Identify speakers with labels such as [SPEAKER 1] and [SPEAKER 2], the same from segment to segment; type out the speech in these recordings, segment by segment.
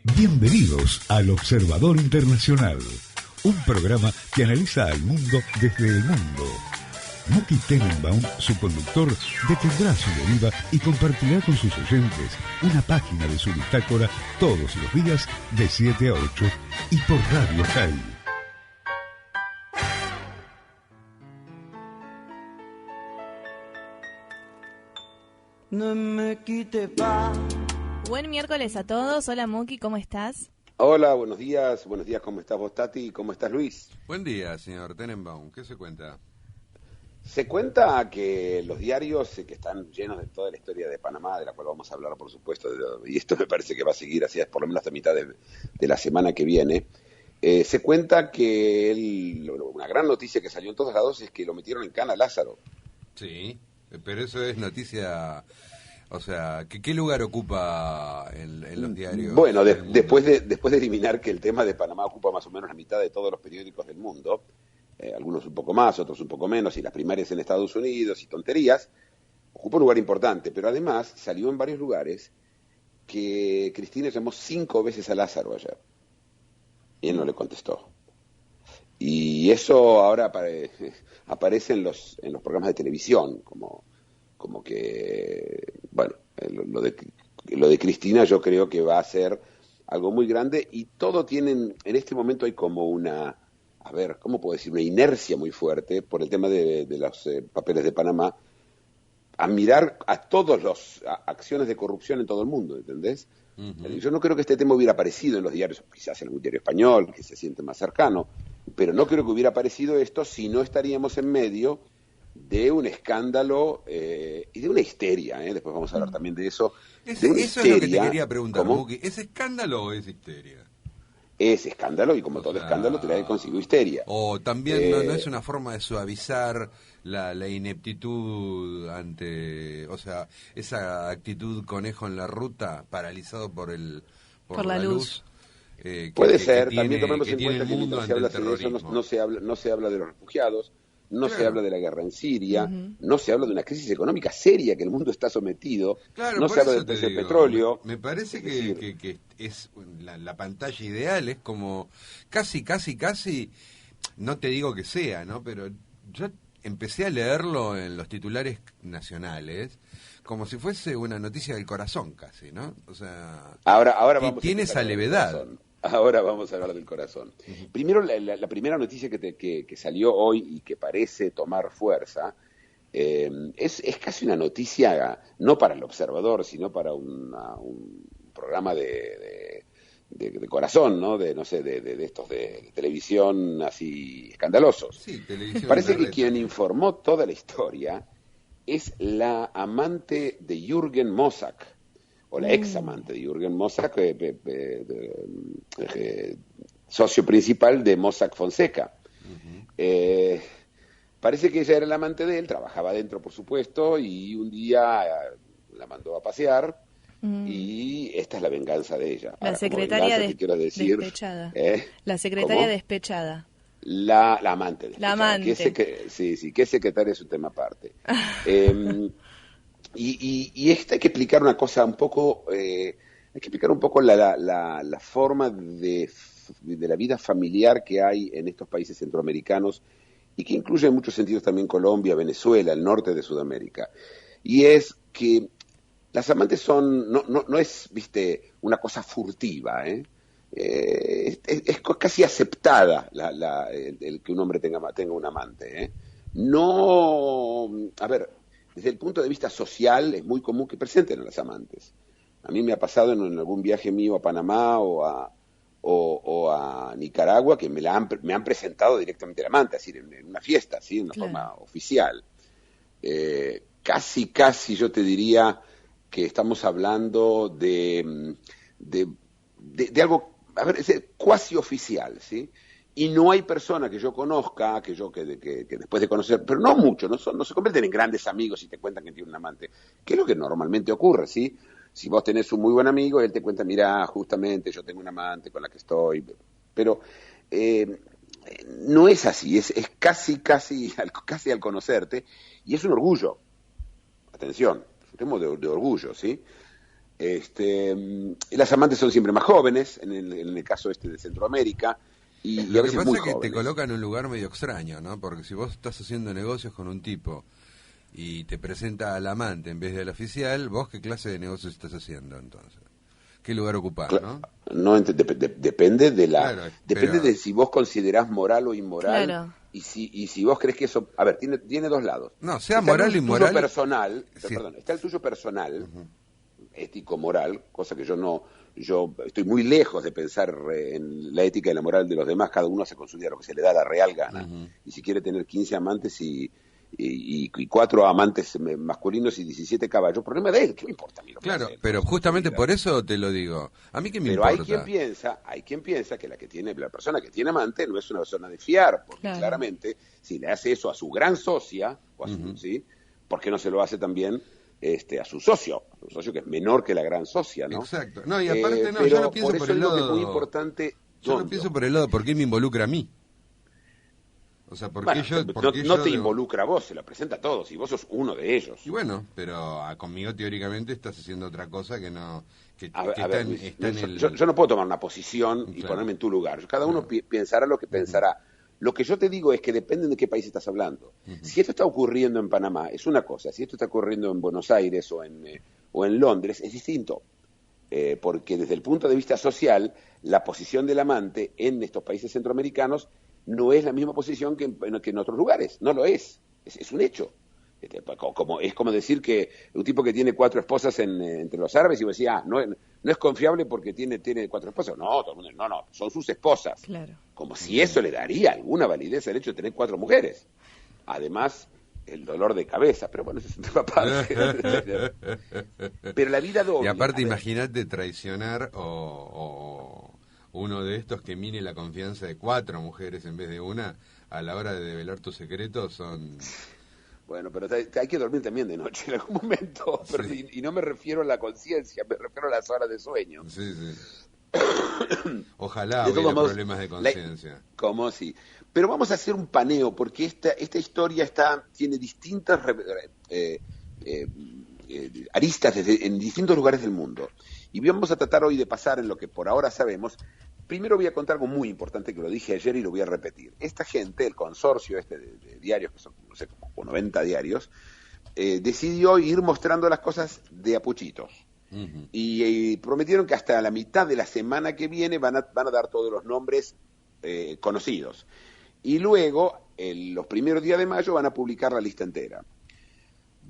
[SPEAKER 1] Bienvenidos al Observador Internacional, un programa que analiza al mundo desde el mundo. Muki Tenenbaum, su conductor, detendrá su deriva y compartirá con sus oyentes una página de su bitácora todos los días de 7 a 8 y por Radio High.
[SPEAKER 2] No me quite pa.
[SPEAKER 3] Buen miércoles a todos. Hola Muki, ¿cómo estás?
[SPEAKER 4] Hola, buenos días, ¿cómo estás vos, Tati? ¿Cómo estás, Luis?
[SPEAKER 5] Buen día, señor Tenenbaum, ¿qué se cuenta?
[SPEAKER 4] Se cuenta que los diarios que están llenos de toda la historia de Panamá, de la cual vamos a hablar, por supuesto, y esto me parece que va a seguir así por lo menos hasta mitad de la semana que viene, se cuenta que una gran noticia que salió en todos lados es que lo metieron en cana a Lázaro.
[SPEAKER 5] Sí, pero eso es noticia, o sea, ¿qué lugar ocupa en los diarios?
[SPEAKER 4] Bueno, después de eliminar que el tema de Panamá ocupa más o menos la mitad de todos los periódicos del mundo, algunos un poco más, otros un poco menos, y las primarias en Estados Unidos y tonterías, ocupa un lugar importante, pero además salió en varios lugares que Cristina llamó 5 veces a Lázaro ayer, y él no le contestó. Y eso ahora aparece en los programas de televisión, como que, bueno, lo de Cristina yo creo que va a ser algo muy grande, y todo tienen, en este momento hay como una, a ver, ¿cómo puedo decir? Una inercia muy fuerte por el tema de los papeles de Panamá, a mirar a todas las acciones de corrupción en todo el mundo, ¿entendés? Uh-huh. Yo no creo que este tema hubiera aparecido en los diarios, quizás en algún diario español, que se siente más cercano, pero no creo que hubiera aparecido esto si no estaríamos en medio de un escándalo y de una histeria, después vamos a hablar también de eso.
[SPEAKER 5] Eso es lo que te quería preguntar, Muki. ¿Es escándalo o es histeria?
[SPEAKER 4] Es escándalo, y como todo escándalo trae consigo histeria.
[SPEAKER 5] O también no es una forma de suavizar la ineptitud ante, o sea, esa actitud conejo en la ruta, paralizado por la luz.
[SPEAKER 4] Puede ser, también tomemos en cuenta que mientras se habla de eso no se habla de los refugiados, no se habla de la guerra en Siria, no se habla de una crisis económica seria que el mundo está sometido, no se habla del precio del petróleo.
[SPEAKER 5] Me parece que es la pantalla ideal, es como casi, no te digo que sea, ¿no? Pero yo empecé a leerlo en los titulares nacionales como si fuese una noticia del corazón casi, ¿no? O sea,
[SPEAKER 4] ahora vamos
[SPEAKER 5] tiene esa levedad.
[SPEAKER 4] Ahora vamos a hablar del corazón. Uh-huh. Primero, la primera noticia que salió hoy y que parece tomar fuerza es casi una noticia, no para el observador, sino para un programa de corazón, ¿no? De estos de televisión así escandalosos.
[SPEAKER 5] Sí, televisión.
[SPEAKER 4] Parece que quien informó toda la historia es la amante de Jürgen Mossack, o la ex amante de Jürgen Mossack, socio principal de Mossack Fonseca. Uh-huh. Parece que ella era la amante de él, trabajaba adentro, por supuesto, y un día la mandó a pasear, y esta es la venganza de ella.
[SPEAKER 3] La secretaria despechada. La secretaria despechada.
[SPEAKER 4] La amante despechada.
[SPEAKER 3] La amante.
[SPEAKER 4] Que secretaria es un tema aparte. Y hay que explicar una cosa un poco, hay que explicar un poco la forma de la vida familiar que hay en estos países centroamericanos, y que incluye en muchos sentidos también Colombia, Venezuela, el norte de Sudamérica. Y es que las amantes no es, una cosa furtiva, es casi aceptada el que un hombre tenga un amante, No, a ver, desde el punto de vista social es muy común que presenten a las amantes. A mí me ha pasado en algún viaje mío a Panamá o a Nicaragua que me han presentado directamente a la amante, es decir, en una fiesta, ¿sí? En una forma oficial. Casi yo te diría que estamos hablando de algo, a ver, es cuasi oficial, ¿sí? Y no hay persona que yo conozca, que después de conocer, pero no mucho, no se convierten en grandes amigos y te cuentan que tiene un amante, que es lo que normalmente ocurre, ¿sí? Si vos tenés un muy buen amigo, él te cuenta, mira, justamente yo tengo un amante con la que estoy, pero no es así, es casi al conocerte, y es un orgullo, atención, es un tema de orgullo, ¿sí? Las amantes son siempre más jóvenes, en el caso de Centroamérica, y a
[SPEAKER 5] Lo que
[SPEAKER 4] veces
[SPEAKER 5] pasa
[SPEAKER 4] muy
[SPEAKER 5] es que te
[SPEAKER 4] jóvenes.
[SPEAKER 5] coloca en un lugar medio extraño, ¿no? Porque si vos estás haciendo negocios con un tipo y te presenta al amante en vez del oficial, ¿vos qué clase de negocios estás haciendo entonces? ¿Qué lugar ocupás, no?
[SPEAKER 4] No, depende de
[SPEAKER 5] Claro,
[SPEAKER 4] depende
[SPEAKER 5] pero-
[SPEAKER 4] de si vos considerás moral o inmoral,
[SPEAKER 3] Claro.
[SPEAKER 4] y si vos crees que eso, a ver, tiene dos lados.
[SPEAKER 5] No, sea
[SPEAKER 4] Está
[SPEAKER 5] moral
[SPEAKER 4] el
[SPEAKER 5] o
[SPEAKER 4] tuyo
[SPEAKER 5] inmoral.
[SPEAKER 4] personal,
[SPEAKER 5] Sí.
[SPEAKER 4] perdón, está el tuyo personal, ético, moral, cosa que yo estoy muy lejos de pensar en la ética y la moral de los demás. Cada uno hace con su vida lo que se le da la real gana. Y si quiere tener 15 amantes y 4 amantes masculinos y 17 caballos, problema de él, ¿qué me importa a mí lo que
[SPEAKER 5] Claro,
[SPEAKER 4] hace él
[SPEAKER 5] pero
[SPEAKER 4] con su
[SPEAKER 5] justamente
[SPEAKER 4] vida?
[SPEAKER 5] por eso te lo digo. A mí qué me
[SPEAKER 4] Pero
[SPEAKER 5] importa.
[SPEAKER 4] hay quien piensa que la persona que tiene amante no es una persona de fiar, porque
[SPEAKER 3] Claro.
[SPEAKER 4] claramente si le hace eso a su gran socia, o a su, ¿sí? ¿Por qué no se lo hace también a su socio que es menor que la gran socia, ¿no?
[SPEAKER 5] Exacto. No, y aparte no,
[SPEAKER 4] Pero
[SPEAKER 5] yo no pienso
[SPEAKER 4] por
[SPEAKER 5] por
[SPEAKER 4] eso
[SPEAKER 5] el
[SPEAKER 4] digo
[SPEAKER 5] lado...
[SPEAKER 4] que es muy importante.
[SPEAKER 5] Yo no
[SPEAKER 4] ¿dónde?
[SPEAKER 5] pienso por el lado, ¿por qué me involucra a mí? O sea, ¿por qué
[SPEAKER 4] Bueno,
[SPEAKER 5] yo...?
[SPEAKER 4] no,
[SPEAKER 5] por qué
[SPEAKER 4] no
[SPEAKER 5] yo
[SPEAKER 4] te
[SPEAKER 5] debo-
[SPEAKER 4] involucra a vos, se lo presenta a todos, y vos sos uno de ellos.
[SPEAKER 5] Y bueno, pero conmigo teóricamente estás haciendo otra cosa que no... Que
[SPEAKER 4] A ver,
[SPEAKER 5] está,
[SPEAKER 4] Luis,
[SPEAKER 5] está en el...
[SPEAKER 4] yo no puedo tomar una posición y
[SPEAKER 5] Claro.
[SPEAKER 4] ponerme en tu lugar. Cada uno pensará lo que pensará. Lo que yo te digo es que depende de qué país estás hablando. Si esto está ocurriendo en Panamá, es una cosa. Si esto está ocurriendo en Buenos Aires o en Londres, es distinto. Porque desde el punto de vista social, la posición del amante en estos países centroamericanos no es la misma posición que en otros lugares. No lo es. Es un hecho. Es como decir que un tipo que tiene 4 esposas entre los árabes y vos decís, no es confiable porque tiene 4 esposas. No, todo el mundo, no, son sus esposas.
[SPEAKER 3] Claro.
[SPEAKER 4] Como si eso le daría alguna validez al hecho de tener 4 mujeres. Además, el dolor de cabeza, pero bueno, ese es un tema aparte. Pero la vida doble.
[SPEAKER 5] Y aparte,
[SPEAKER 4] a ver,
[SPEAKER 5] imagínate traicionar o uno de estos que mine la confianza de 4 mujeres en vez de una a la hora de develar tus secretos son...
[SPEAKER 4] Bueno, pero hay que dormir también de noche en algún momento. Pero,
[SPEAKER 5] Sí.
[SPEAKER 4] y no me refiero a la conciencia, me refiero a las horas de sueño.
[SPEAKER 5] Sí, sí. Ojalá
[SPEAKER 4] De
[SPEAKER 5] hubiera
[SPEAKER 4] todos modos,
[SPEAKER 5] problemas de conciencia.
[SPEAKER 4] ¿Cómo sí? Pero vamos a hacer un paneo, porque esta historia tiene distintas aristas en distintos lugares del mundo. Y vamos a tratar hoy de pasar en lo que por ahora sabemos. Primero voy a contar algo muy importante que lo dije ayer y lo voy a repetir. Esta gente, el consorcio de diarios, que son, no sé, como 90 diarios, decidió ir mostrando las cosas de a puchitos. Y prometieron que hasta la mitad de la semana que viene van a dar todos los nombres conocidos. Y luego, los primeros días de mayo, van a publicar la lista entera.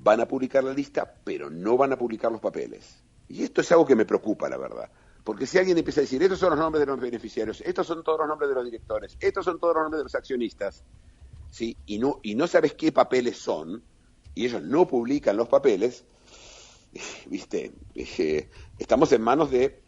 [SPEAKER 4] Van a publicar la lista, pero no van a publicar los papeles. Y esto es algo que me preocupa, la verdad. Porque si alguien empieza a decir, estos son los nombres de los beneficiarios, estos son todos los nombres de los directores, estos son todos los nombres de los accionistas, ¿sí? Y no sabes qué papeles son, y ellos no publican los papeles, ¿viste? Estamos en manos de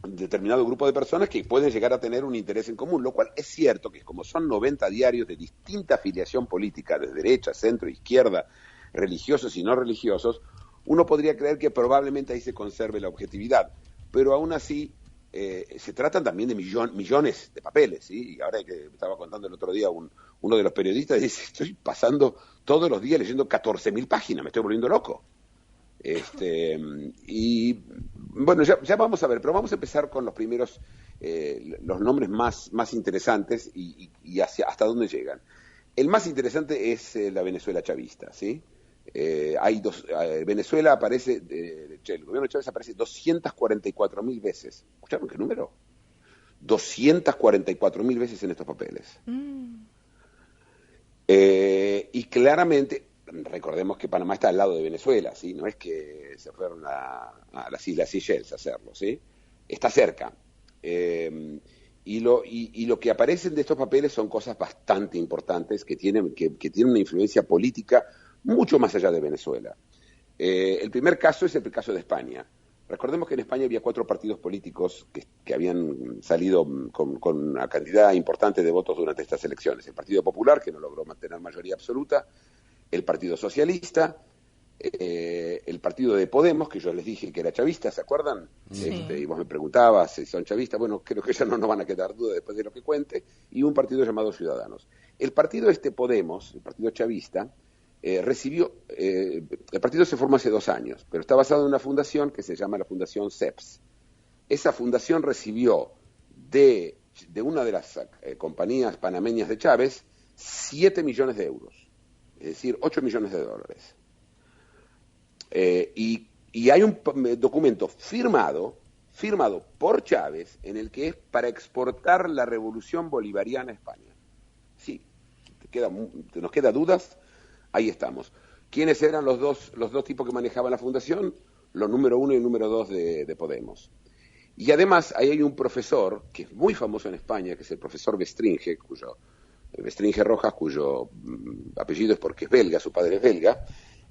[SPEAKER 4] un determinado grupo de personas que pueden llegar a tener un interés en común, lo cual es cierto que como son 90 diarios de distinta afiliación política, de derecha, centro, izquierda, religiosos y no religiosos, uno podría creer que probablemente ahí se conserve la objetividad, pero aún así se tratan también de millones de papeles, ¿sí? Y ahora que estaba contando el otro día uno de los periodistas, dice, estoy pasando todos los días leyendo 14.000 páginas, me estoy volviendo loco. Y bueno, ya vamos a ver, pero vamos a empezar con los primeros, los nombres más interesantes y hasta dónde llegan. El más interesante es la Venezuela chavista, ¿sí? Hay Venezuela aparece, el gobierno de Chávez aparece 244.000 veces. ¿Escucharon qué número? 244.000 veces en estos papeles. Y claramente, recordemos que Panamá está al lado de Venezuela, ¿sí? No es que se fueron a las Islas Seychelles a hacerlo, ¿sí? Está cerca. Y lo que aparecen de estos papeles son cosas bastante importantes que tienen una influencia política mucho más allá de Venezuela. El primer caso es el caso de España. Recordemos que en España había 4 partidos políticos que habían salido con una cantidad importante de votos durante estas elecciones. El Partido Popular, que no logró mantener mayoría absoluta, el Partido Socialista, el partido de Podemos, que yo les dije que era chavista, ¿se acuerdan?
[SPEAKER 3] Sí.
[SPEAKER 4] Y vos me preguntabas si son chavistas. Bueno, creo que ya no van a quedar dudas después de lo que cuente. Y un partido llamado Ciudadanos. El partido Podemos, el partido chavista, recibió, el partido se formó hace 2 años, pero está basado en una fundación que se llama la Fundación CEPS. Esa fundación recibió de una de las compañías panameñas de Chávez 7 millones de euros, es decir, 8 millones de dólares. Y hay un documento firmado por Chávez en el que es para exportar la revolución bolivariana a España. Sí, nos queda dudas, ahí estamos. ¿Quiénes eran los dos tipos que manejaban la fundación? Los número 1 y número 2 de Podemos. Y además ahí hay un profesor que es muy famoso en España, que es el profesor Bestringe Rojas, cuyo apellido es porque es belga, su padre es belga,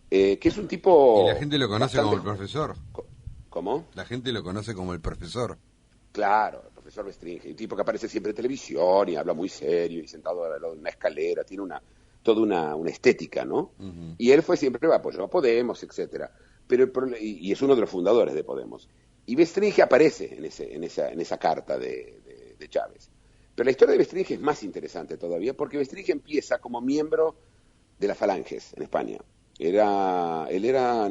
[SPEAKER 4] que es un tipo...
[SPEAKER 5] ¿Y la gente lo conoce como el profesor?
[SPEAKER 4] ¿Cómo?
[SPEAKER 5] La gente lo conoce como el profesor.
[SPEAKER 4] Claro, el profesor Bestringe, un tipo que aparece siempre en televisión y habla muy serio y sentado al lado de una escalera, tiene toda una estética, ¿no? Uh-huh. Y él fue siempre apoyó a Podemos, etcétera. Y es uno de los fundadores de Podemos. Y Bestringe aparece en esa carta de Chávez. Pero la historia de Bestringe es más interesante todavía, porque Bestringe empieza como miembro de las Falanges en España. Él era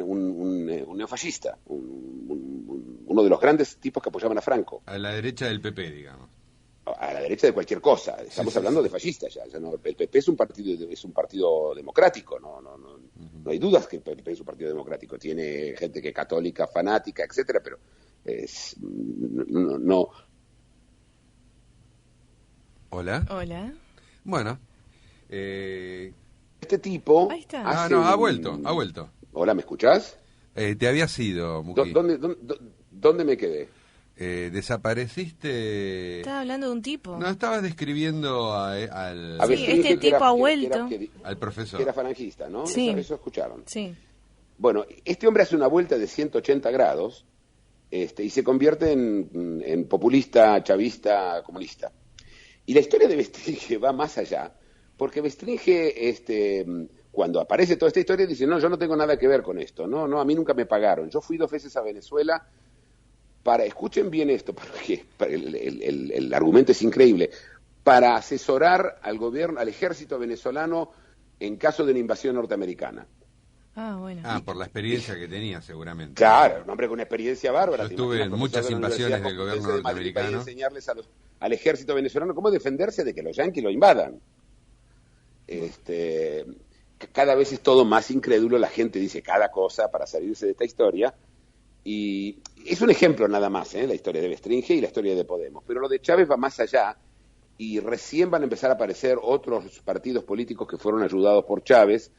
[SPEAKER 4] un neofascista, uno de los grandes tipos que apoyaban a Franco.
[SPEAKER 5] A la derecha del PP, digamos.
[SPEAKER 4] A la derecha de cualquier cosa. Estamos hablando de fascistas ya. No, el PP es un partido democrático. No hay dudas que el PP es un partido democrático. Tiene gente que es católica, fanática, etcétera, pero no.
[SPEAKER 5] Hola. Bueno.
[SPEAKER 4] Este tipo...
[SPEAKER 3] Ahí está.
[SPEAKER 5] Ha vuelto.
[SPEAKER 4] Hola, ¿me escuchás?
[SPEAKER 5] Te habías ido, Muki.
[SPEAKER 4] ¿Dónde me quedé?
[SPEAKER 5] Desapareciste...
[SPEAKER 3] Estaba hablando de un tipo.
[SPEAKER 5] No, estabas describiendo al...
[SPEAKER 3] Sí, este tipo ha vuelto.
[SPEAKER 5] Al profesor.
[SPEAKER 4] Que era falangista, ¿no?
[SPEAKER 3] Sí.
[SPEAKER 4] Eso escucharon.
[SPEAKER 3] Sí.
[SPEAKER 4] Bueno, este hombre hace una vuelta de 180 grados y se convierte en populista, chavista, comunista. Y la historia de Bestringe va más allá, porque Bestringe, cuando aparece toda esta historia, dice, no, yo no tengo nada que ver con esto, no, a mí nunca me pagaron. Yo fui 2 veces a Venezuela escuchen bien esto, porque el argumento es increíble, para asesorar al gobierno, al ejército venezolano en caso de una invasión norteamericana.
[SPEAKER 3] Bueno.
[SPEAKER 5] Por la experiencia que tenía, seguramente.
[SPEAKER 4] Claro, un hombre con una experiencia bárbara.
[SPEAKER 5] Yo estuve en muchas invasiones del gobierno norteamericano.
[SPEAKER 4] Para enseñarles al ejército venezolano cómo defenderse de que los yanquis lo invadan. Cada vez es todo más incrédulo, la gente dice cada cosa para salirse de esta historia, y es un ejemplo nada más, la historia de Bestringe y la historia de Podemos, pero lo de Chávez va más allá, y recién van a empezar a aparecer otros partidos políticos que fueron ayudados por Chávez,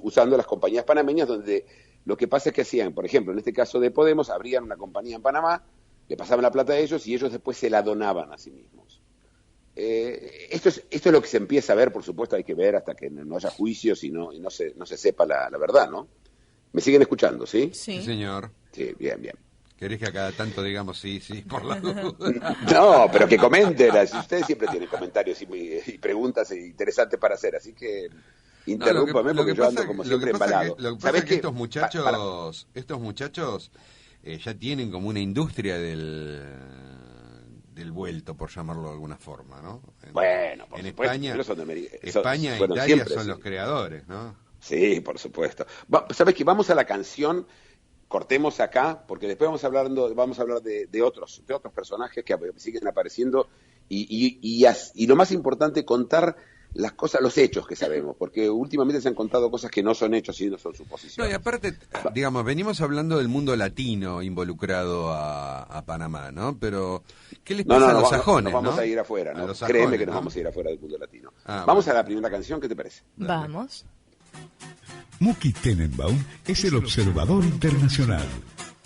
[SPEAKER 4] usando las compañías panameñas, donde lo que pasa es que hacían, por ejemplo, en este caso de Podemos, abrían una compañía en Panamá, le pasaban la plata a ellos y ellos después se la donaban a sí mismos. Esto es lo que se empieza a ver, por supuesto hay que ver hasta que no haya juicios y no se sepa la verdad, ¿no? ¿Me siguen escuchando, sí?
[SPEAKER 3] Sí,
[SPEAKER 5] señor.
[SPEAKER 4] Sí, bien.
[SPEAKER 5] ¿Querés que a cada tanto digamos sí, por la duda?
[SPEAKER 4] No, pero que comenten. Ustedes siempre tienen comentarios y preguntas interesantes para hacer, así que interrúmpame porque yo ando como siempre embalado.
[SPEAKER 5] Lo que pasa es que estos muchachos ya tienen como una industria del vuelto, por llamarlo de alguna forma, ¿no?
[SPEAKER 4] Bueno, por
[SPEAKER 5] en
[SPEAKER 4] supuesto,
[SPEAKER 5] España e Italia son los creadores, ¿no?
[SPEAKER 4] Sí, por supuesto. ¿Sabes qué? Vamos a la canción, cortemos acá, porque después vamos a hablar de otros personajes que siguen apareciendo y lo más importante, contar las cosas, los hechos que sabemos, porque últimamente se han contado cosas que no son hechos y no son suposiciones.
[SPEAKER 5] No, y aparte, digamos, venimos hablando del mundo latino involucrado a Panamá, ¿no? Pero, ¿qué les pasa a los sajones?
[SPEAKER 4] No vamos a ir afuera, ¿no? Créeme que nos vamos a ir afuera del mundo latino. Vamos a la primera canción, ¿qué te parece?
[SPEAKER 3] Vamos.
[SPEAKER 1] Muki Tenenbaum es el observador internacional.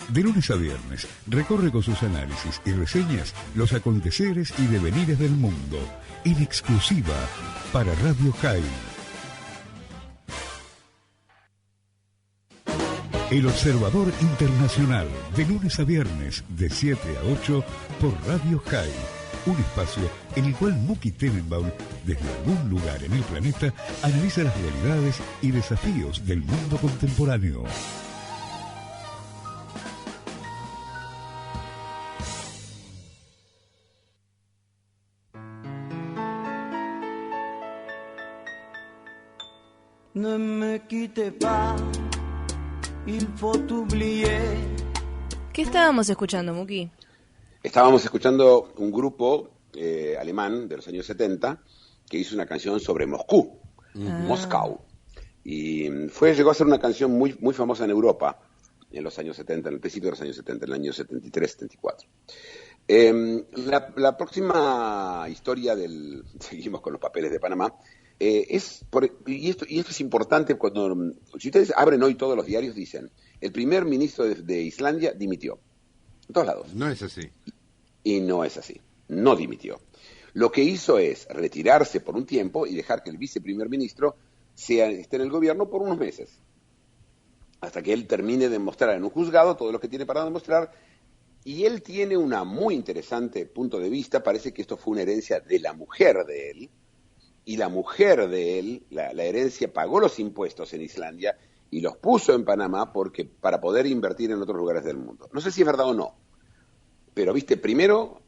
[SPEAKER 1] De lunes a viernes, recorre con sus análisis y reseñas los aconteceres y devenires del mundo, en exclusiva para Radio High. El Observador Internacional, de lunes a viernes, de 7 a 8, por Radio High. Un espacio en el cual Muki Tenenbaum, desde algún lugar en el planeta, analiza las realidades y desafíos del mundo contemporáneo.
[SPEAKER 2] Ne me quittez pas, il faut oublier.
[SPEAKER 3] ¿Qué estábamos escuchando, Muki?
[SPEAKER 4] Estábamos escuchando un grupo alemán de los años 70 que hizo una canción sobre Moscú, Moscú. Y llegó a ser una canción muy, muy famosa en Europa en los años 70, en el principio de los años 70, en el año 73, 74. La próxima historia seguimos con los papeles de Panamá, y esto es importante si ustedes abren hoy todos los diarios, dicen, el primer ministro de Islandia dimitió. En todos lados.
[SPEAKER 5] No es así.
[SPEAKER 4] Y no es así. No dimitió. Lo que hizo es retirarse por un tiempo y dejar que el viceprimer ministro esté en el gobierno por unos meses. Hasta que él termine de demostrar en un juzgado todo lo que tiene para demostrar. Y él tiene una muy interesante punto de vista. Parece que esto fue una herencia de la mujer de él. Y la mujer de él, la herencia, pagó los impuestos en Islandia y los puso en Panamá para poder invertir en otros lugares del mundo. No sé si es verdad o no. Pero, viste, primero,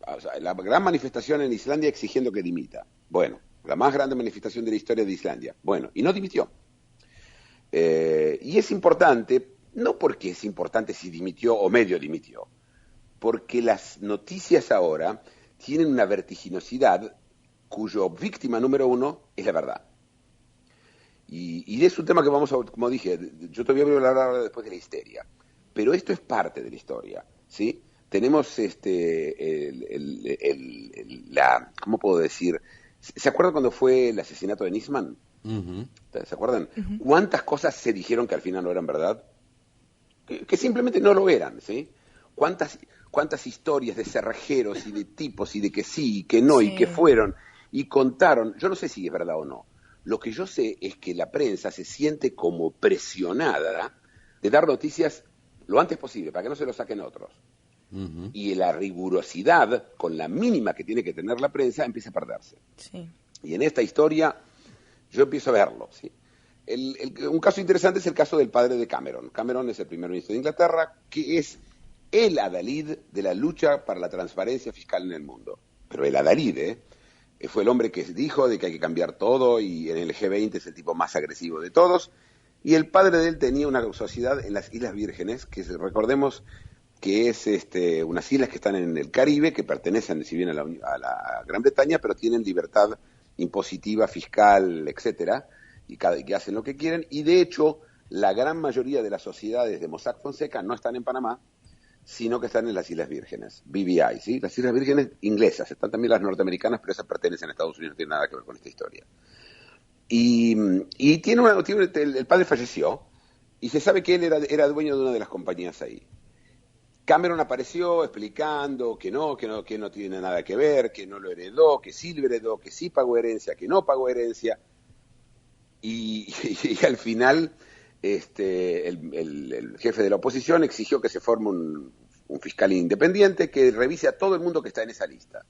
[SPEAKER 4] o sea, la gran manifestación en Islandia exigiendo que dimita. Bueno, la más grande manifestación de la historia de Islandia. Bueno, y no dimitió. Y es importante, no porque es importante si dimitió o medio dimitió, porque las noticias ahora tienen una vertiginosidad cuyo víctima número uno es la verdad. Y es un tema que como dije, yo todavía voy a hablar después de la histeria, pero esto es parte de la historia, ¿sí? Tenemos ¿cómo puedo decir? ¿Se acuerdan cuando fue el asesinato de Nisman?
[SPEAKER 5] Uh-huh.
[SPEAKER 4] ¿Se acuerdan?
[SPEAKER 3] Uh-huh.
[SPEAKER 4] ¿Cuántas cosas se dijeron que al final no eran verdad? Que simplemente no lo eran, ¿sí? ¿Cuántas historias de cerrajeros y de tipos y de que sí y que no
[SPEAKER 3] Sí.
[SPEAKER 4] y que fueron y contaron? Yo no sé si es verdad o no. Lo que yo sé es que la prensa se siente como presionada de dar noticias lo antes posible para que no se lo saquen otros.
[SPEAKER 5] Uh-huh.
[SPEAKER 4] Y la rigurosidad, con la mínima que tiene que tener la prensa, empieza a perderse.
[SPEAKER 3] Sí.
[SPEAKER 4] Y en esta historia yo empiezo a verlo, ¿sí? Un caso interesante es el caso del padre de Cameron. Cameron es el primer ministro de Inglaterra, que es el adalid de la lucha para la transparencia fiscal en el mundo. Pero el adalid, fue el hombre que dijo de que hay que cambiar todo, y en el G20 es el tipo más agresivo de todos. Y el padre de él tenía una sociedad en las Islas Vírgenes, que recordemos que es unas islas que están en el Caribe, que pertenecen, si bien a la Gran Bretaña, pero tienen libertad impositiva, fiscal, etcétera, y que hacen lo que quieren. Y de hecho, la gran mayoría de las sociedades de Mossack Fonseca no están en Panamá, sino que están en las Islas Vírgenes, BVI, ¿sí? Las Islas Vírgenes inglesas, están también las norteamericanas, pero esas pertenecen a Estados Unidos, no tienen nada que ver con esta historia. Y el padre falleció, y se sabe que él era dueño de una de las compañías ahí. Cameron apareció explicando que no tiene nada que ver, que no lo heredó, que sí lo heredó, que sí pagó herencia, que no pagó herencia. Y al final el jefe de la oposición exigió que se forme un fiscal independiente que revise a todo el mundo que está en esa lista.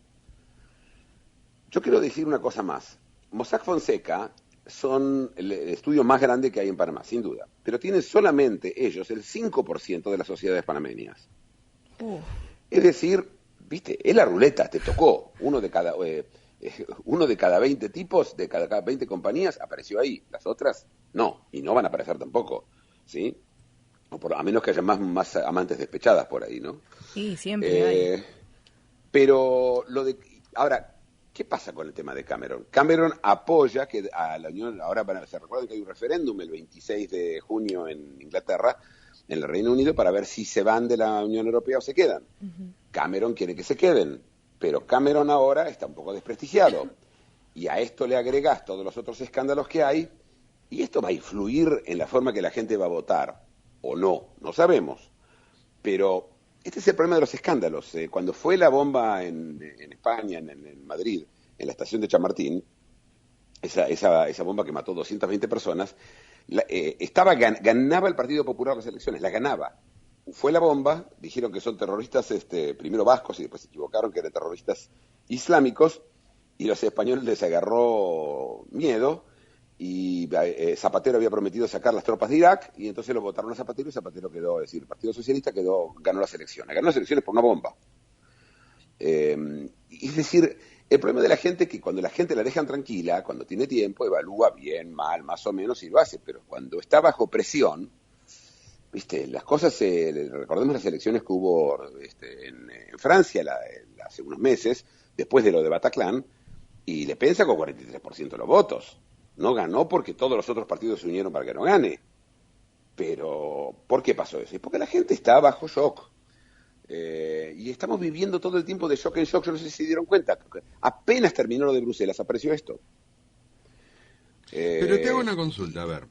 [SPEAKER 4] Yo quiero decir una cosa más. Mossack Fonseca son el estudio más grande que hay en Panamá, sin duda, pero tienen solamente ellos el 5% de las sociedades panameñas. Es decir, viste, es la ruleta, te tocó. Uno de cada 20 tipos, de cada 20 compañías apareció ahí. Las otras no, y no van a aparecer tampoco, ¿sí? A menos que haya más amantes despechadas por ahí, ¿no?
[SPEAKER 3] Sí, siempre hay.
[SPEAKER 4] Pero ahora, ¿qué pasa con el tema de Cameron? Cameron apoya que a la Unión, ahora se recuerdan que hay un referéndum el 26 de junio en Inglaterra, en el Reino Unido, para ver si se van de la Unión Europea o se quedan. Uh-huh. Cameron quiere que se queden, pero Cameron ahora está un poco desprestigiado. Y a esto le agregás todos los otros escándalos que hay, y esto va a influir en la forma que la gente va a votar, o no sabemos. Pero este es el problema de los escándalos. Cuando fue la bomba en España, en Madrid, en la estación de Chamartín, esa bomba que mató 220 personas, ganaba el Partido Popular las elecciones, la ganaba. Fue la bomba, dijeron que son terroristas primero vascos y después se equivocaron que eran terroristas islámicos, y los españoles les agarró miedo, y Zapatero había prometido sacar las tropas de Irak, y entonces lo votaron a Zapatero, y Zapatero quedó, es decir, el Partido Socialista ganó las elecciones por una bomba. Es decir, El problema de la gente es que cuando la gente la dejan tranquila, cuando tiene tiempo, evalúa bien, mal, más o menos y lo hace, pero cuando está bajo presión, viste, las cosas, recordemos las elecciones que hubo en Francia hace unos meses, después de lo de Bataclan, y Le Pen sacó 43% de los votos. No ganó porque todos los otros partidos se unieron para que no gane. Pero, ¿por qué pasó eso? Es porque la gente está bajo shock. Y estamos viviendo todo el tiempo de shock en shock. Yo no sé si se dieron cuenta. Apenas terminó lo de Bruselas, apareció esto.
[SPEAKER 5] Pero te hago una consulta, a ver,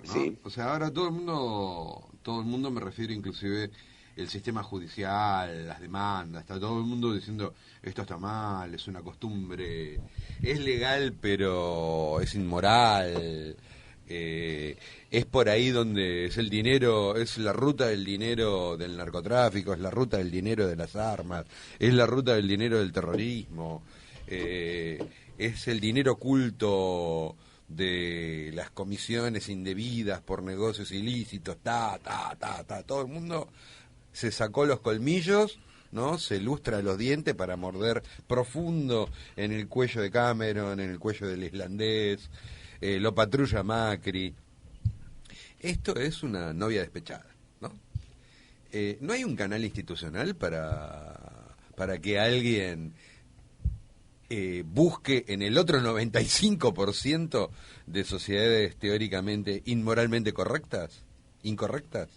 [SPEAKER 5] ¿no?
[SPEAKER 4] Sí.
[SPEAKER 5] O sea, ahora todo el mundo me refiero inclusive el sistema judicial, las demandas, está todo el mundo diciendo esto está mal, es una costumbre, es legal pero es inmoral, es por ahí donde es el dinero, es la ruta del dinero del narcotráfico, es la ruta del dinero de las armas, es la ruta del dinero del terrorismo, es el dinero oculto de las comisiones indebidas por negocios ilícitos, todo el mundo se sacó los colmillos, ¿no? Se lustra los dientes para morder profundo en el cuello de Cameron, en el cuello del islandés, lo patrulla Macri. Esto es una novia despechada, ¿no? ¿No hay un canal institucional para que alguien busque en el otro 95% de sociedades teóricamente inmoralmente incorrectas?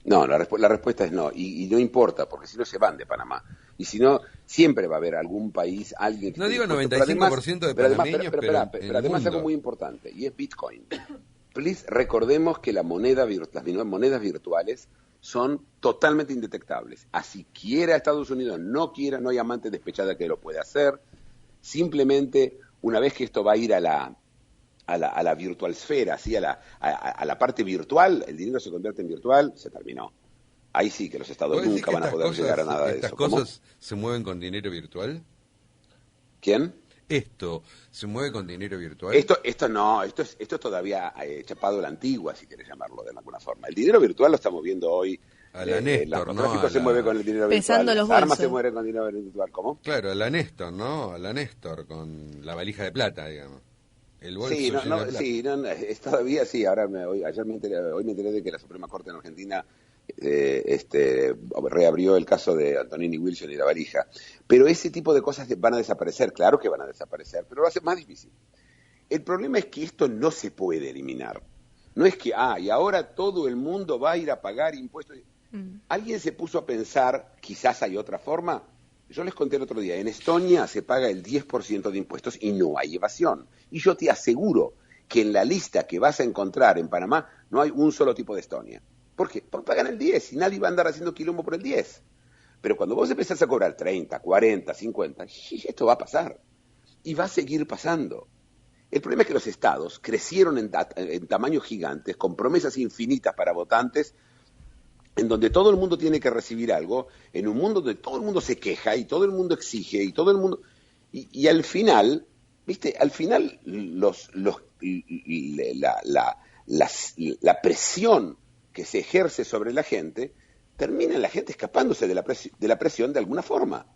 [SPEAKER 4] No, la respuesta es no, y no importa, porque si no se van de Panamá. Y si no, siempre va a haber algún país, alguien que...
[SPEAKER 5] No digo 95% de panameños,
[SPEAKER 4] pero además algo muy importante, y es Bitcoin. Please, recordemos que las monedas virtuales son totalmente indetectables. Así quiera Estados Unidos, no quiera, no hay amante despechada que lo pueda hacer. Simplemente, una vez que esto va a ir a la virtualsfera, ¿sí? a la parte virtual, el dinero se convierte en virtual, se terminó. Ahí sí que los estados nunca van a poder llegar a nada de eso.
[SPEAKER 5] ¿Estas cosas se mueven con dinero virtual?
[SPEAKER 4] ¿Quién?
[SPEAKER 5] ¿Esto se mueve con dinero virtual?
[SPEAKER 4] Esto no, esto es todavía chapado a la antigua, si quieres llamarlo de alguna forma. El dinero virtual lo estamos viendo hoy.
[SPEAKER 5] A la Néstor,
[SPEAKER 4] el narcotráfico se mueve con el dinero
[SPEAKER 3] Pesando
[SPEAKER 4] virtual,
[SPEAKER 3] los
[SPEAKER 4] las armas
[SPEAKER 3] bolsos.
[SPEAKER 4] se mueven con dinero virtual, ¿cómo?
[SPEAKER 5] Claro, a la Néstor, ¿no? A la Néstor con la valija de plata, digamos. El bolso
[SPEAKER 4] Sí,
[SPEAKER 5] lleno de plata.
[SPEAKER 4] sí, es todavía sí. Hoy me enteré de que la Suprema Corte en Argentina reabrió el caso de Antonini Wilson y la valija. Pero ese tipo de cosas van a desaparecer, claro que van a desaparecer, pero lo hace más difícil. El problema es que esto no se puede eliminar. No es que, y ahora todo el mundo va a ir a pagar impuestos. ¿Alguien se puso a pensar, quizás hay otra forma? Yo les conté el otro día, en Estonia se paga el 10% de impuestos y no hay evasión. Y yo te aseguro que en la lista que vas a encontrar en Panamá no hay un solo tipo de Estonia. ¿Por qué? Porque pagan el 10 y nadie va a andar haciendo quilombo por el 10. Pero cuando vos empezás a cobrar 30, 40, 50, esto va a pasar. Y va a seguir pasando. El problema es que los estados crecieron en tamaños gigantes, con promesas infinitas para votantes, en donde todo el mundo tiene que recibir algo, en un mundo donde todo el mundo se queja y todo el mundo exige y todo el mundo... Y al final, ¿viste? Al final la presión que se ejerce sobre la gente termina en la gente escapándose de la presión de alguna forma.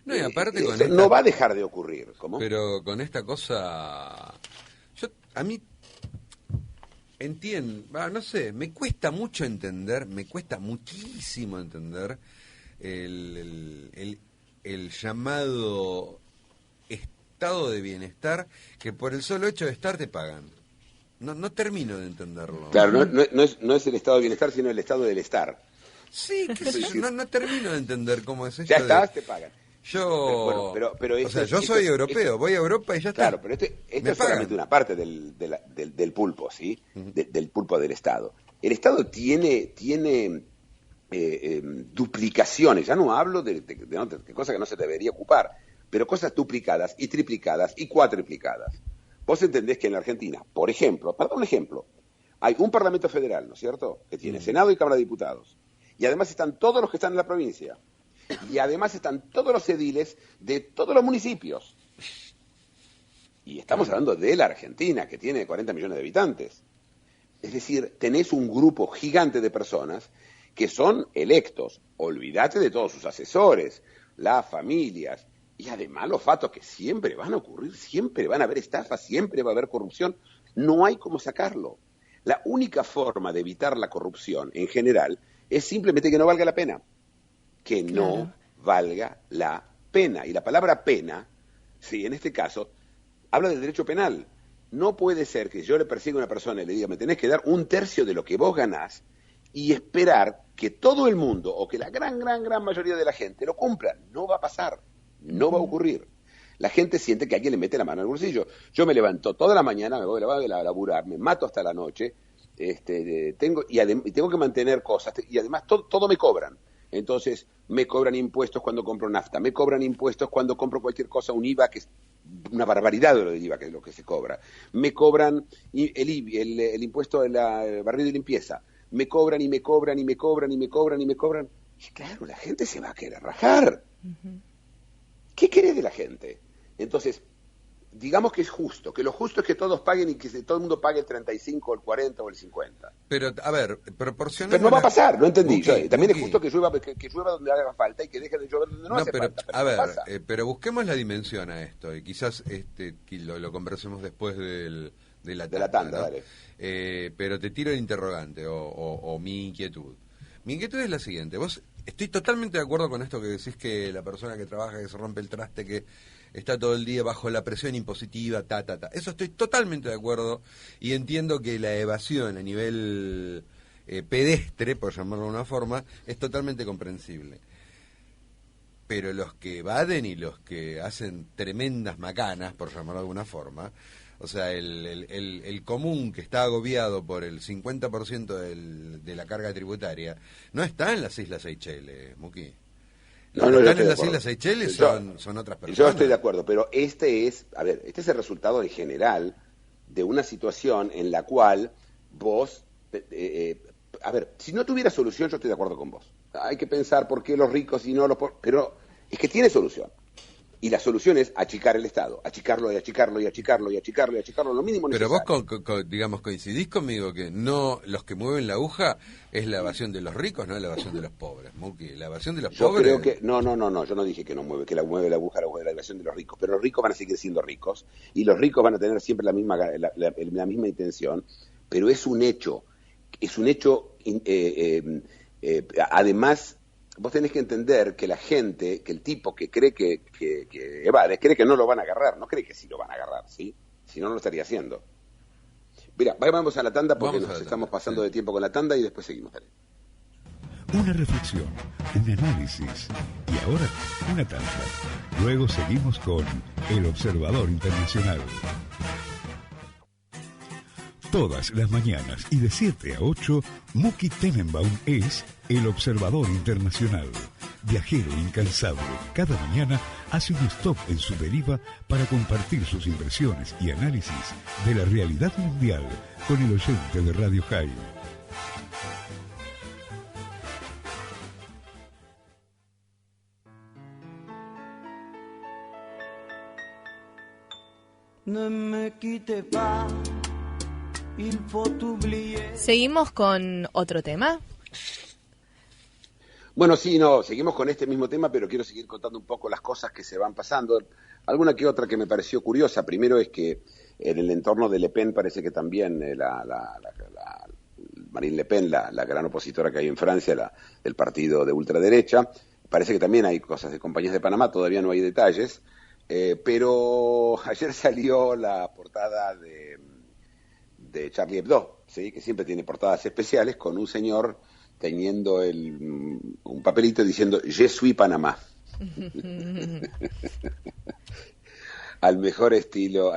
[SPEAKER 5] No, y aparte con
[SPEAKER 4] eso no va a dejar de ocurrir. ¿Cómo?
[SPEAKER 5] Pero con esta cosa... A mí... Entiendo, no sé, me cuesta muchísimo entender el llamado estado de bienestar que por el solo hecho de estar te pagan. No termino de entenderlo.
[SPEAKER 4] Claro, no es el estado de bienestar, sino el estado del estar.
[SPEAKER 5] Sí, qué sé yo, no termino de entender cómo es esto.
[SPEAKER 4] Ya estás, te pagan.
[SPEAKER 5] Yo,
[SPEAKER 4] pero
[SPEAKER 5] o sea, yo soy europeo, voy a Europa y ya está.
[SPEAKER 4] Claro, pero esto es solamente una parte del pulpo, ¿sí? Del pulpo del Estado. El Estado tiene duplicaciones, ya no hablo de cosas que no se debería ocupar, pero cosas duplicadas y triplicadas y cuatriplicadas. Vos entendés que en la Argentina, por ejemplo, para dar un ejemplo, hay un Parlamento Federal, ¿no es cierto?, que tiene Senado y Cámara de Diputados, y además están todos los que están en la provincia. Y además están todos los ediles de todos los municipios. Y estamos hablando de la Argentina, que tiene 40 millones de habitantes. Es decir, tenés un grupo gigante de personas que son electos. Olvídate de todos sus asesores, las familias, Y además los fatos que siempre van a ocurrir, siempre van a haber estafas, siempre va a haber corrupción, no hay cómo sacarlo. La única forma de evitar la corrupción en general es simplemente que no valga la pena. Que no valga la pena. Y la palabra pena, sí, en este caso, habla del derecho penal. No puede ser que yo le persiga a una persona y le diga, me tenés que dar 1/3 de lo que vos ganás y esperar que todo el mundo o que la gran mayoría de la gente lo cumpla. No va a pasar. No va a ocurrir. La gente siente que alguien le mete la mano al bolsillo. Yo me levanto toda la mañana, me voy a laburar, me mato hasta la noche, tengo que mantener cosas y además todo me cobran. Entonces me cobran impuestos cuando compro nafta, me cobran impuestos cuando compro cualquier cosa, un IVA que es una barbaridad de lo del IVA que es lo que se cobra. Me cobran el impuesto del barrido y limpieza. Me cobran y me cobran y me cobran y me cobran y me cobran. Y claro, la gente se va a querer rajar. ¿Qué querés de la gente? Entonces, digamos que es justo, que lo justo es que todos paguen y que todo el mundo pague el 35, el 40 o el 50.
[SPEAKER 5] Pero, a ver, proporcionemos...
[SPEAKER 4] Pero no va a pasar, no entendí. También
[SPEAKER 5] Buki.
[SPEAKER 4] Es justo que llueva donde haga falta y que deje de llover donde no hace
[SPEAKER 5] pero,
[SPEAKER 4] falta. Pero
[SPEAKER 5] a ver,
[SPEAKER 4] no pasa.
[SPEAKER 5] pero busquemos la dimensión a esto y quizás lo conversemos después de la tanda, ¿no?
[SPEAKER 4] Dale.
[SPEAKER 5] Pero te tiro el interrogante o mi inquietud. Mi inquietud es la siguiente. Estoy totalmente de acuerdo con esto que decís, que la persona que trabaja, que se rompe el traste, que está todo el día bajo la presión impositiva, Eso estoy totalmente de acuerdo y entiendo que la evasión a nivel pedestre, por llamarlo de una forma, es totalmente comprensible. Pero los que evaden y los que hacen tremendas macanas, por llamarlo de alguna forma, o sea, el común que está agobiado por el 50% de la carga tributaria, no está en las Islas Seychelles, Muki. Los que están en las Islas Seychelles son otras personas.
[SPEAKER 4] Yo estoy de acuerdo, pero este es el resultado en general de una situación en la cual vos, si no tuviera solución, yo estoy de acuerdo con vos. Hay que pensar por qué los ricos y no los pobres, pero es que tiene solución. Y la solución es achicar el Estado, achicarlo y achicarlo y achicarlo y achicarlo y achicarlo lo mínimo necesario.
[SPEAKER 5] Pero vos, digamos, coincidís conmigo que no los que mueven la aguja es la evasión de los ricos, no es la evasión de los pobres, Muki. La evasión de los pobres...
[SPEAKER 4] Yo creo que... No, yo no dije que no mueve, que la mueve la aguja, la evasión de los ricos, pero los ricos van a seguir siendo ricos y los ricos van a tener siempre la misma intención, pero es un hecho, además... Vos tenés que entender que la gente, que el tipo que cree que evade, cree que no lo van a agarrar, no cree que sí lo van a agarrar, ¿sí? Si no, no lo estaría haciendo. Mira, vamos a la tanda porque nos estamos pasando de tiempo con la tanda y después seguimos. Dale.
[SPEAKER 1] Una reflexión, un análisis y ahora una tanda. Luego seguimos con El Observador Internacional. Todas las mañanas y de 7 a 8, Muki Tenenbaum es El Observador Internacional. Viajero incansable, cada mañana hace un stop en su deriva para compartir sus impresiones y análisis de la realidad mundial con el oyente de Radio High.
[SPEAKER 2] Ne me quitte pas.
[SPEAKER 3] Seguimos con otro tema.
[SPEAKER 4] Bueno, seguimos con este mismo tema, pero quiero seguir contando un poco las cosas que se van pasando. Alguna que otra que me pareció curiosa. Primero es que en el entorno de Le Pen parece que también Marine Le Pen, la gran opositora que hay en Francia, del partido de ultraderecha, parece que también hay cosas de compañías de Panamá, todavía no hay detalles, pero ayer salió la portada de Charlie Hebdo, ¿sí? Que siempre tiene portadas especiales, con un señor teniendo un papelito diciendo Je suis Panamá. al mejor estilo.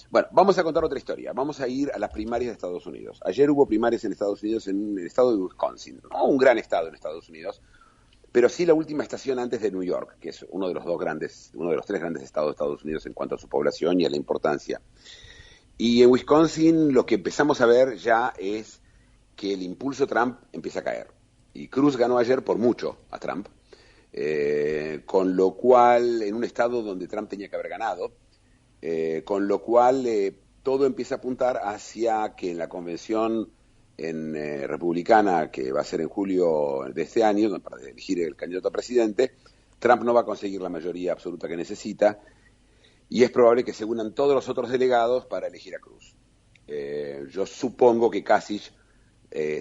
[SPEAKER 4] Bueno, vamos a contar otra historia. Vamos a ir a las primarias de Estados Unidos. Ayer hubo primarias en Estados Unidos, en el estado de Wisconsin. No un gran estado en Estados Unidos, pero sí la última estación antes de New York, que es uno de los tres grandes estados de Estados Unidos en cuanto a su población y a la importancia. Y en Wisconsin lo que empezamos a ver ya es que el impulso Trump empieza a caer. Y Cruz ganó ayer por mucho a Trump, con lo cual, en un estado donde Trump tenía que haber ganado, con lo cual todo empieza a apuntar hacia que en la convención republicana, que va a ser en julio de este año, para elegir el candidato a presidente, Trump no va a conseguir la mayoría absoluta que necesita y es probable que se unan todos los otros delegados para elegir a Cruz. Yo supongo que Kasich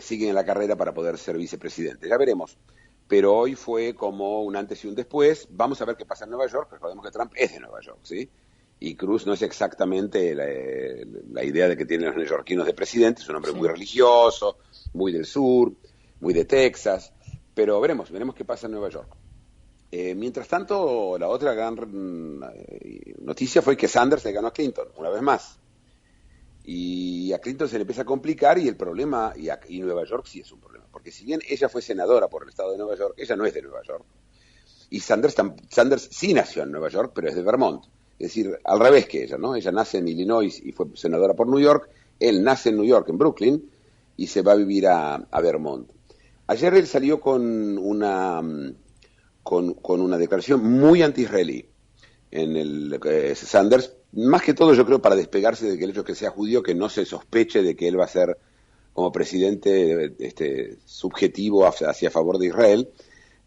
[SPEAKER 4] sigue en la carrera para poder ser vicepresidente. Ya veremos. Pero hoy fue como un antes y un después. Vamos a ver qué pasa en Nueva York. Recordemos que Trump es de Nueva York, ¿sí? Y Cruz no es exactamente la idea de que tienen los neoyorquinos de presidente. Es un hombre muy religioso, muy del sur, muy de Texas. Pero veremos qué pasa en Nueva York. Mientras tanto, la otra gran noticia fue que Sanders le ganó a Clinton, una vez más. Y a Clinton se le empieza a complicar y el problema, y Nueva York sí es un problema, porque si bien ella fue senadora por el estado de Nueva York, ella no es de Nueva York. Y Sanders sí nació en Nueva York, pero es de Vermont. Es decir, al revés que ella, ¿no? Ella nace en Illinois y fue senadora por New York, él nace en New York, en Brooklyn, y se va a vivir a Vermont. Ayer él salió con una declaración muy anti-israelí Sanders, más que todo yo creo para despegarse de que el hecho de que sea judío, que no se sospeche de que él va a ser como presidente subjetivo hacia favor de Israel,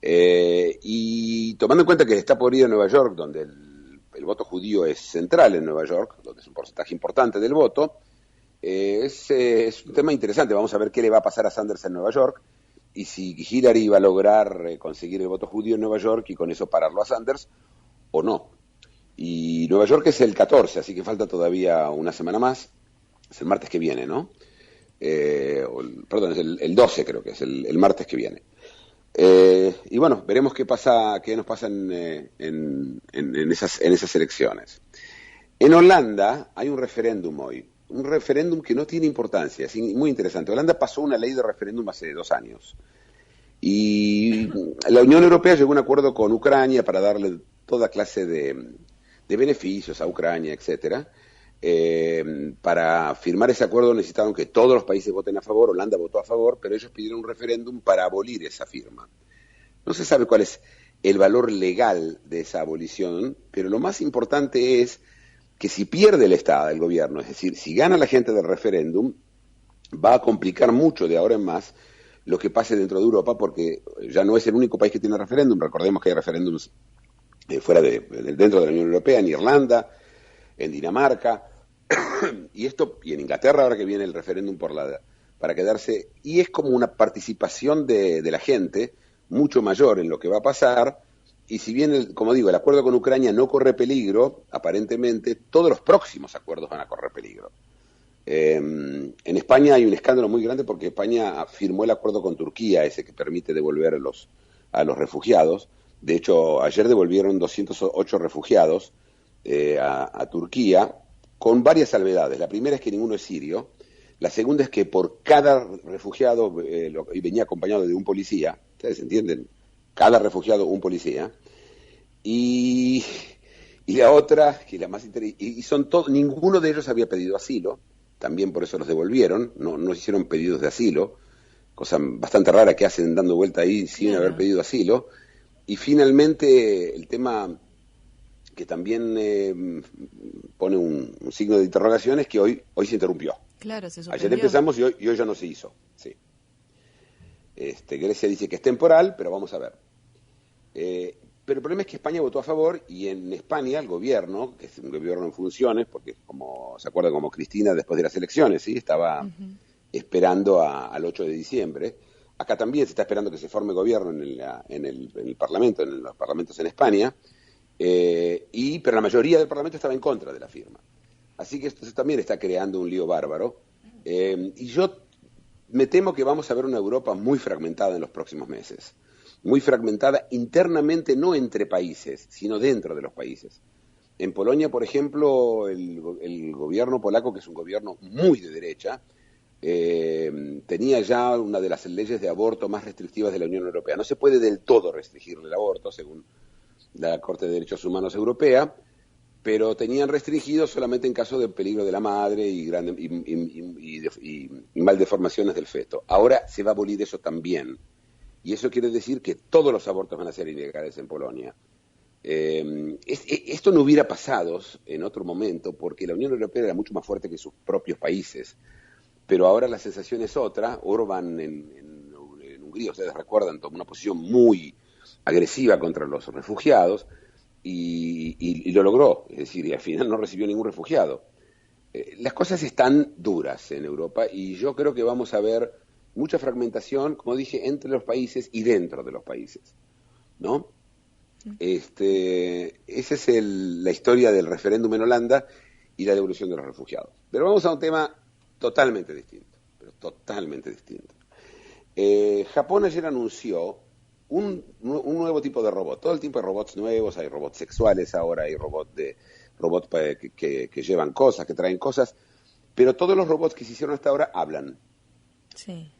[SPEAKER 4] y tomando en cuenta que está por ir a Nueva York, donde el voto judío es central en Nueva York, donde es un porcentaje importante del voto, es un tema interesante. Vamos a ver qué le va a pasar a Sanders en Nueva York, y si Hillary va a lograr conseguir el voto judío en Nueva York y con eso pararlo a Sanders, o no. Y Nueva York es el 14, así que falta todavía una semana más. Es el martes que viene, ¿no? Perdón, es el 12 creo que es, el martes que viene. Y bueno, veremos qué nos pasa en esas elecciones. En Holanda hay un referéndum hoy, un referéndum que no tiene importancia, es muy interesante. Holanda pasó una ley de referéndum hace 2 años. Y la Unión Europea llegó a un acuerdo con Ucrania para darle toda clase de beneficios a Ucrania, etcétera. Para firmar ese acuerdo necesitaron que todos los países voten a favor. Holanda votó a favor, pero ellos pidieron un referéndum para abolir esa firma. No se sabe cuál es el valor legal de esa abolición, pero lo más importante es que si pierde el Estado, el gobierno, es decir, si gana la gente del referéndum, va a complicar mucho de ahora en más lo que pase dentro de Europa, porque ya no es el único país que tiene referéndum. Recordemos que hay referéndums dentro de la Unión Europea, en Irlanda, en Dinamarca, y en Inglaterra ahora que viene el referéndum para quedarse, y es como una participación de la gente mucho mayor en lo que va a pasar, y si bien, como digo, el acuerdo con Ucrania no corre peligro, aparentemente todos los próximos acuerdos van a correr peligro. En España hay un escándalo muy grande porque España firmó el acuerdo con Turquía, ese que permite devolver a los refugiados. De hecho, ayer devolvieron 208 refugiados a Turquía, con varias salvedades. La primera es que ninguno es sirio. La segunda es que por cada refugiado, y venía acompañado de un policía, ¿ustedes entienden? Cada refugiado, un policía. Y la otra, que es la más interesante, y ninguno de ellos había pedido asilo, también por eso los devolvieron, no hicieron pedidos de asilo, cosa bastante rara que hacen dando vuelta ahí sin haber pedido asilo. Y finalmente el tema que también pone un signo de interrogación es que hoy se interrumpió.
[SPEAKER 3] Claro, se suspendió.
[SPEAKER 4] Ayer empezamos y hoy ya no se hizo. Sí. Grecia dice que es temporal, pero vamos a ver. Pero el problema es que España votó a favor y en España el gobierno, que es un gobierno en funciones, porque se acuerdan como Cristina después de las elecciones, ¿sí? Estaba esperando al 8 de diciembre. Acá también se está esperando que se forme gobierno en el Parlamento, en los parlamentos en España, pero la mayoría del Parlamento estaba en contra de la firma. Así que esto también está creando un lío bárbaro. Y yo me temo que vamos a ver una Europa muy fragmentada en los próximos meses. Muy fragmentada internamente, no entre países, sino dentro de los países. En Polonia, por ejemplo, el gobierno polaco, que es un gobierno muy de derecha, tenía ya una de las leyes de aborto más restrictivas de la Unión Europea. No se puede del todo restringir el aborto, según la Corte de Derechos Humanos Europea, pero tenían restringido solamente en caso de peligro de la madre y maldeformaciones del feto. Ahora se va a abolir eso también. Y eso quiere decir que todos los abortos van a ser ilegales en Polonia. Esto no hubiera pasado en otro momento porque la Unión Europea era mucho más fuerte que sus propios países. Pero ahora la sensación es otra. Orbán en Hungría, ustedes recuerdan, tomó una posición muy, agresiva contra los refugiados y lo logró, es decir, y al final no recibió ningún refugiado. Las cosas están duras en Europa y yo creo que vamos a ver mucha fragmentación, como dije, entre los países y dentro de los países, ¿no? Esa es la historia del referéndum en Holanda y la devolución de los refugiados. Pero vamos a un tema totalmente distinto, pero totalmente distinto. Japón ayer anunció un nuevo tipo de robot. Todo el tiempo hay robots nuevos, hay robots sexuales ahora, hay robots que llevan cosas, que traen cosas, pero todos los robots que se hicieron hasta ahora hablan.
[SPEAKER 3] Sí.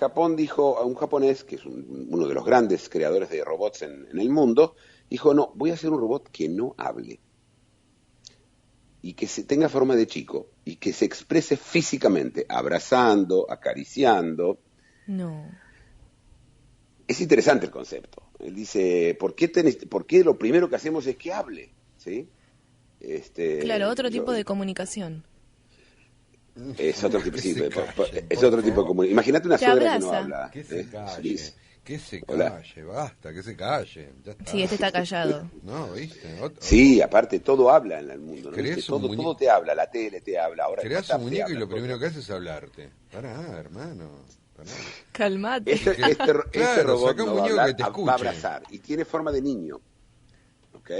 [SPEAKER 4] Japón dijo, a un japonés, que es uno de los grandes creadores de robots en el mundo, dijo, no, voy a hacer un robot que no hable y que tenga forma de chico y que se exprese físicamente, abrazando, acariciando.
[SPEAKER 3] No.
[SPEAKER 4] Es interesante el concepto. Él dice, ¿por qué lo primero que hacemos es que hable? ¿Sí?
[SPEAKER 3] Claro, otro tipo de comunicación.
[SPEAKER 4] Es otro tipo, sí, es otro tipo de comunicación. Imagínate una suegra que no habla.
[SPEAKER 5] Que se calle, que se
[SPEAKER 4] Hola.
[SPEAKER 5] calle, basta, que se calle. Ya está.
[SPEAKER 3] Sí, este está callado.
[SPEAKER 5] No, ¿viste?
[SPEAKER 4] Sí, aparte, todo habla en el mundo, ¿no?
[SPEAKER 5] Creás
[SPEAKER 4] Todo te habla, la tele te habla. Ahora
[SPEAKER 5] creás
[SPEAKER 4] WhatsApp
[SPEAKER 5] un
[SPEAKER 4] te
[SPEAKER 5] muñeco
[SPEAKER 4] habla,
[SPEAKER 5] y lo
[SPEAKER 4] todo.
[SPEAKER 5] primero que haces es hablarte. Pará, hermano. Pará.
[SPEAKER 3] Calmate.
[SPEAKER 4] Este
[SPEAKER 5] Claro,
[SPEAKER 4] robot
[SPEAKER 5] saca un
[SPEAKER 4] no va a
[SPEAKER 5] muñeco
[SPEAKER 4] hablar,
[SPEAKER 5] que te
[SPEAKER 4] va
[SPEAKER 5] escuche.
[SPEAKER 4] a abrazar y tiene forma de niño. ¿Ok?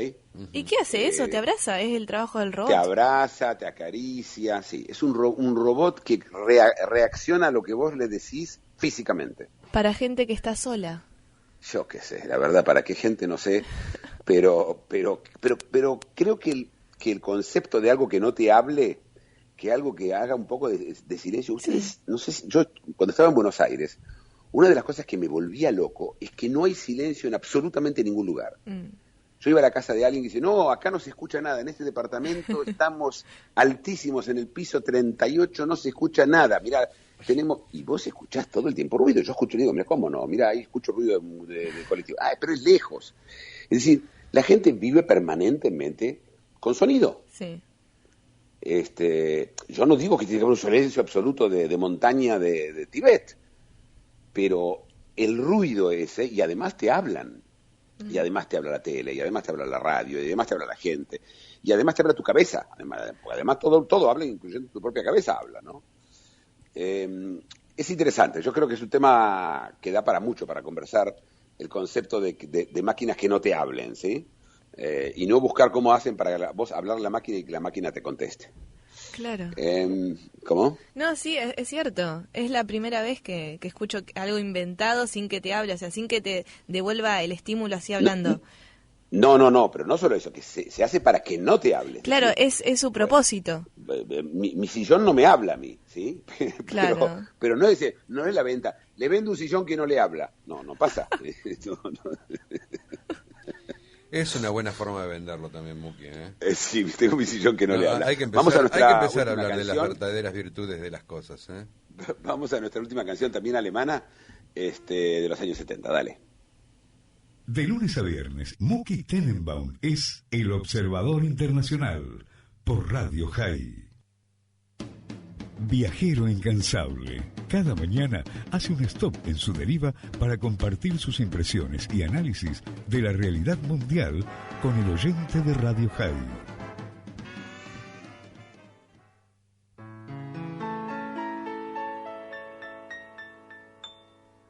[SPEAKER 3] ¿Y qué hace eso? ¿Te abraza? ¿Es el trabajo del robot?
[SPEAKER 4] Te abraza, te acaricia, sí. Es un robot que reacciona a lo que vos le decís físicamente.
[SPEAKER 3] Para gente que está sola.
[SPEAKER 4] Yo qué sé, la verdad, para qué gente no sé, pero creo que el concepto de algo que no te hable, que algo que haga un poco de silencio. Ustedes, no sé, yo cuando estaba en Buenos Aires, una de las cosas que me volvía loco es que no hay silencio en absolutamente ningún lugar. Yo iba a la casa de alguien y dice, no, acá no se escucha nada, en este departamento estamos altísimos, en el piso 38 no se escucha nada, mirá, y vos escuchás todo el tiempo ruido, yo escucho, digo, mira, ¿cómo no? Mira, ahí escucho ruido de colectivo, pero es lejos. Es decir, la gente vive permanentemente con sonido.
[SPEAKER 3] Sí.
[SPEAKER 4] Yo no digo que tiene que haber un silencio absoluto de montaña de Tibet, pero el ruido ese, y además te hablan. Y además te habla la tele, y además te habla la radio, y además te habla la gente, y además te habla tu cabeza. Además todo habla, incluyendo tu propia cabeza habla, ¿no? Es interesante. Yo creo que es un tema que da para mucho, para conversar, el concepto de máquinas que no te hablen, ¿sí? Y no buscar cómo hacen para vos hablar a la máquina y que la máquina te conteste.
[SPEAKER 3] Claro.
[SPEAKER 4] ¿Cómo?
[SPEAKER 3] No, sí, es cierto. Es la primera vez que escucho algo inventado sin que te hable, o sea, sin que te devuelva el estímulo así hablando.
[SPEAKER 4] No, pero no solo eso, que se hace para que no te hable.
[SPEAKER 3] Claro, ¿sí? Es su propósito.
[SPEAKER 4] Mi sillón no me habla a mí, ¿sí?
[SPEAKER 3] Claro.
[SPEAKER 4] Pero no es la venta. Le vendo un sillón que no le habla. No pasa. No.
[SPEAKER 5] Es una buena forma de venderlo también, Muki, ¿eh?
[SPEAKER 4] Sí, tengo mi sillón que no le habla.
[SPEAKER 5] Hay que empezar,
[SPEAKER 4] Vamos a nuestra
[SPEAKER 5] a
[SPEAKER 4] última
[SPEAKER 5] hablar de las
[SPEAKER 4] canción.
[SPEAKER 5] verdaderas virtudes de las cosas, ¿eh?
[SPEAKER 4] Vamos a nuestra última canción, también alemana, de los años 70. Dale.
[SPEAKER 1] De lunes a viernes, Muki Tenenbaum es el observador internacional por Radio High. Viajero incansable. Cada mañana hace un stop en su deriva para compartir sus impresiones y análisis de la realidad mundial con el oyente de Radio High.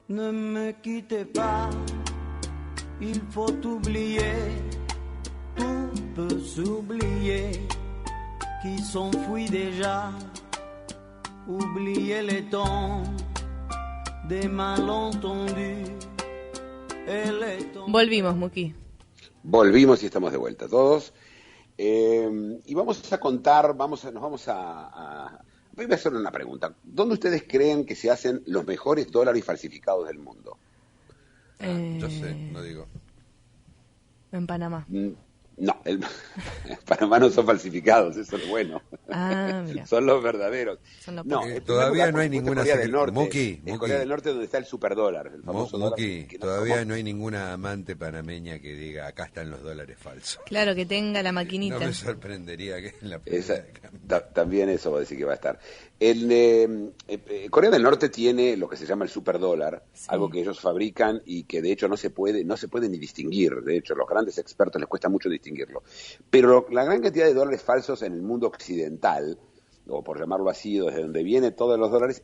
[SPEAKER 2] Ne me quittez pas, il faut oublier, tout peut s'oublier, qui s'enfuit déjà, oublier les temps des malentendus et les temps...
[SPEAKER 3] Volvimos, Muki.
[SPEAKER 4] Volvimos y estamos de vuelta todos. Y vamos a contar, nos vamos a... Voy a hacer una pregunta. ¿Dónde ustedes creen que se hacen los mejores dólares falsificados del mundo?
[SPEAKER 5] Yo sé, no digo.
[SPEAKER 3] En Panamá.
[SPEAKER 4] No, Panamá no son falsificados, eso es bueno.
[SPEAKER 3] Ah, mira.
[SPEAKER 4] Son los verdaderos.
[SPEAKER 3] Son los
[SPEAKER 4] No,
[SPEAKER 5] todavía no hay ninguna...
[SPEAKER 4] Corea del Norte,
[SPEAKER 5] Muki,
[SPEAKER 4] en Corea del Norte donde está el superdólar, el famoso dólar.
[SPEAKER 5] Muki, todavía no hay ninguna amante panameña que diga, acá están los dólares falsos.
[SPEAKER 3] Claro, que tenga la maquinita.
[SPEAKER 5] No me sorprendería que en la
[SPEAKER 4] también eso va a decir que va a estar. Corea del Norte tiene lo que se llama el superdólar, sí, algo que ellos fabrican y que de hecho no se puede ni distinguir. De hecho, los grandes expertos les cuesta mucho distinguirlo. Pero la gran cantidad de dólares falsos en el mundo occidental, o por llamarlo así, desde donde vienen todos los dólares,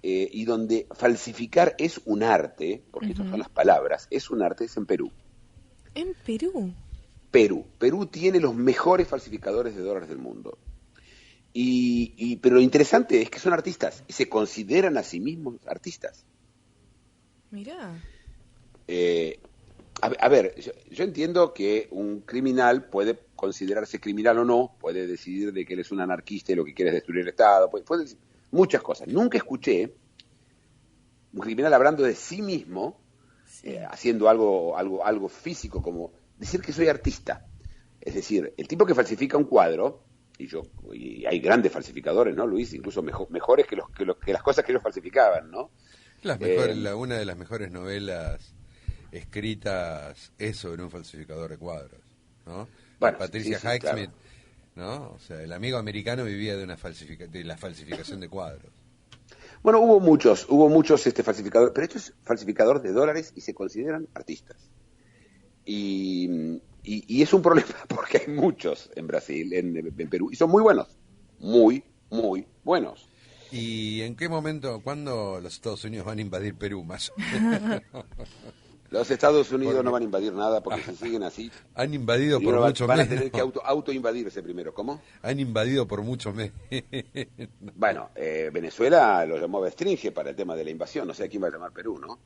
[SPEAKER 4] y donde falsificar es un arte, porque estas son las palabras, es un arte, es en Perú.
[SPEAKER 3] ¿En Perú?
[SPEAKER 4] Perú tiene los mejores falsificadores de dólares del mundo. Pero lo interesante es que son artistas y se consideran a sí mismos artistas.
[SPEAKER 3] Mirá.
[SPEAKER 4] A ver, yo entiendo que un criminal puede considerarse criminal o no, puede decidir de que él es un anarquista y lo que quiere es destruir el Estado, puede decir muchas cosas. Nunca escuché un criminal hablando de sí mismo, sí, haciendo algo físico, como decir que soy artista. Es decir, el tipo que falsifica un cuadro, y hay grandes falsificadores, ¿no, Luis? Incluso mejores que las cosas que ellos falsificaban, ¿no?
[SPEAKER 5] Una de las mejores novelas escritas es sobre un falsificador de cuadros, ¿no? Bueno, Patricia Highsmith, claro, ¿no? O sea, el amigo americano vivía de la falsificación de cuadros.
[SPEAKER 4] Bueno, hubo muchos falsificadores, pero esto es falsificador de dólares y se consideran artistas. Y es un problema porque hay muchos en Brasil, en Perú, y son muy buenos, muy, muy buenos.
[SPEAKER 5] ¿Y en qué momento, cuándo los Estados Unidos van a invadir Perú, más o menos?
[SPEAKER 4] Los Estados Unidos no van a invadir nada porque si siguen así...
[SPEAKER 5] Han invadido por muchos meses.
[SPEAKER 4] Van a tener que autoinvadirse primero. ¿Cómo?
[SPEAKER 5] Han invadido por muchos meses.
[SPEAKER 4] Bueno, Venezuela lo llamó Bestringe para el tema de la invasión. No sé a quién va a llamar Perú, ¿no?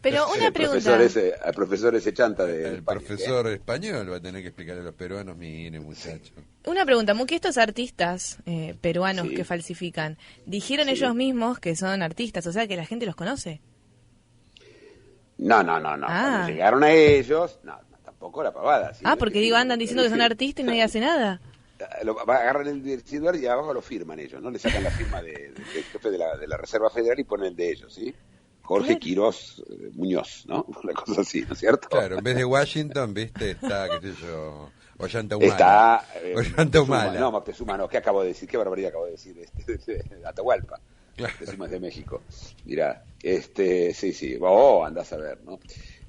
[SPEAKER 3] Pero una pregunta...
[SPEAKER 4] Al profesor ese chanta de...
[SPEAKER 5] El profesor español va a tener que explicarle a los peruanos, miren, muchachos.
[SPEAKER 3] Una pregunta, Muki, estos artistas peruanos que falsifican, dijeron ellos mismos que son artistas, o sea que la gente los conoce.
[SPEAKER 4] No. Cuando llegaron a ellos, tampoco la pavada. ¿Sí?
[SPEAKER 3] Porque andan diciendo que son artistas y nadie hace nada.
[SPEAKER 4] Agarran el deciduar y abajo lo firman ellos, ¿no? Le sacan la firma del jefe de la Reserva Federal y ponen el de ellos, ¿sí? Jorge Quirós Muñoz, ¿no? Una cosa así, ¿no es cierto?
[SPEAKER 5] Claro, en vez de Washington, ¿viste? Está, qué sé yo, Ollanta Humala. Ollanta Humala.
[SPEAKER 4] No, Moctezuma, no, ¿qué acabo de decir? ¿Qué barbaridad acabo de decir? Atahualpa.
[SPEAKER 5] Claro.
[SPEAKER 4] Moctezuma es de México. Mirá, sí, andás a ver, ¿no?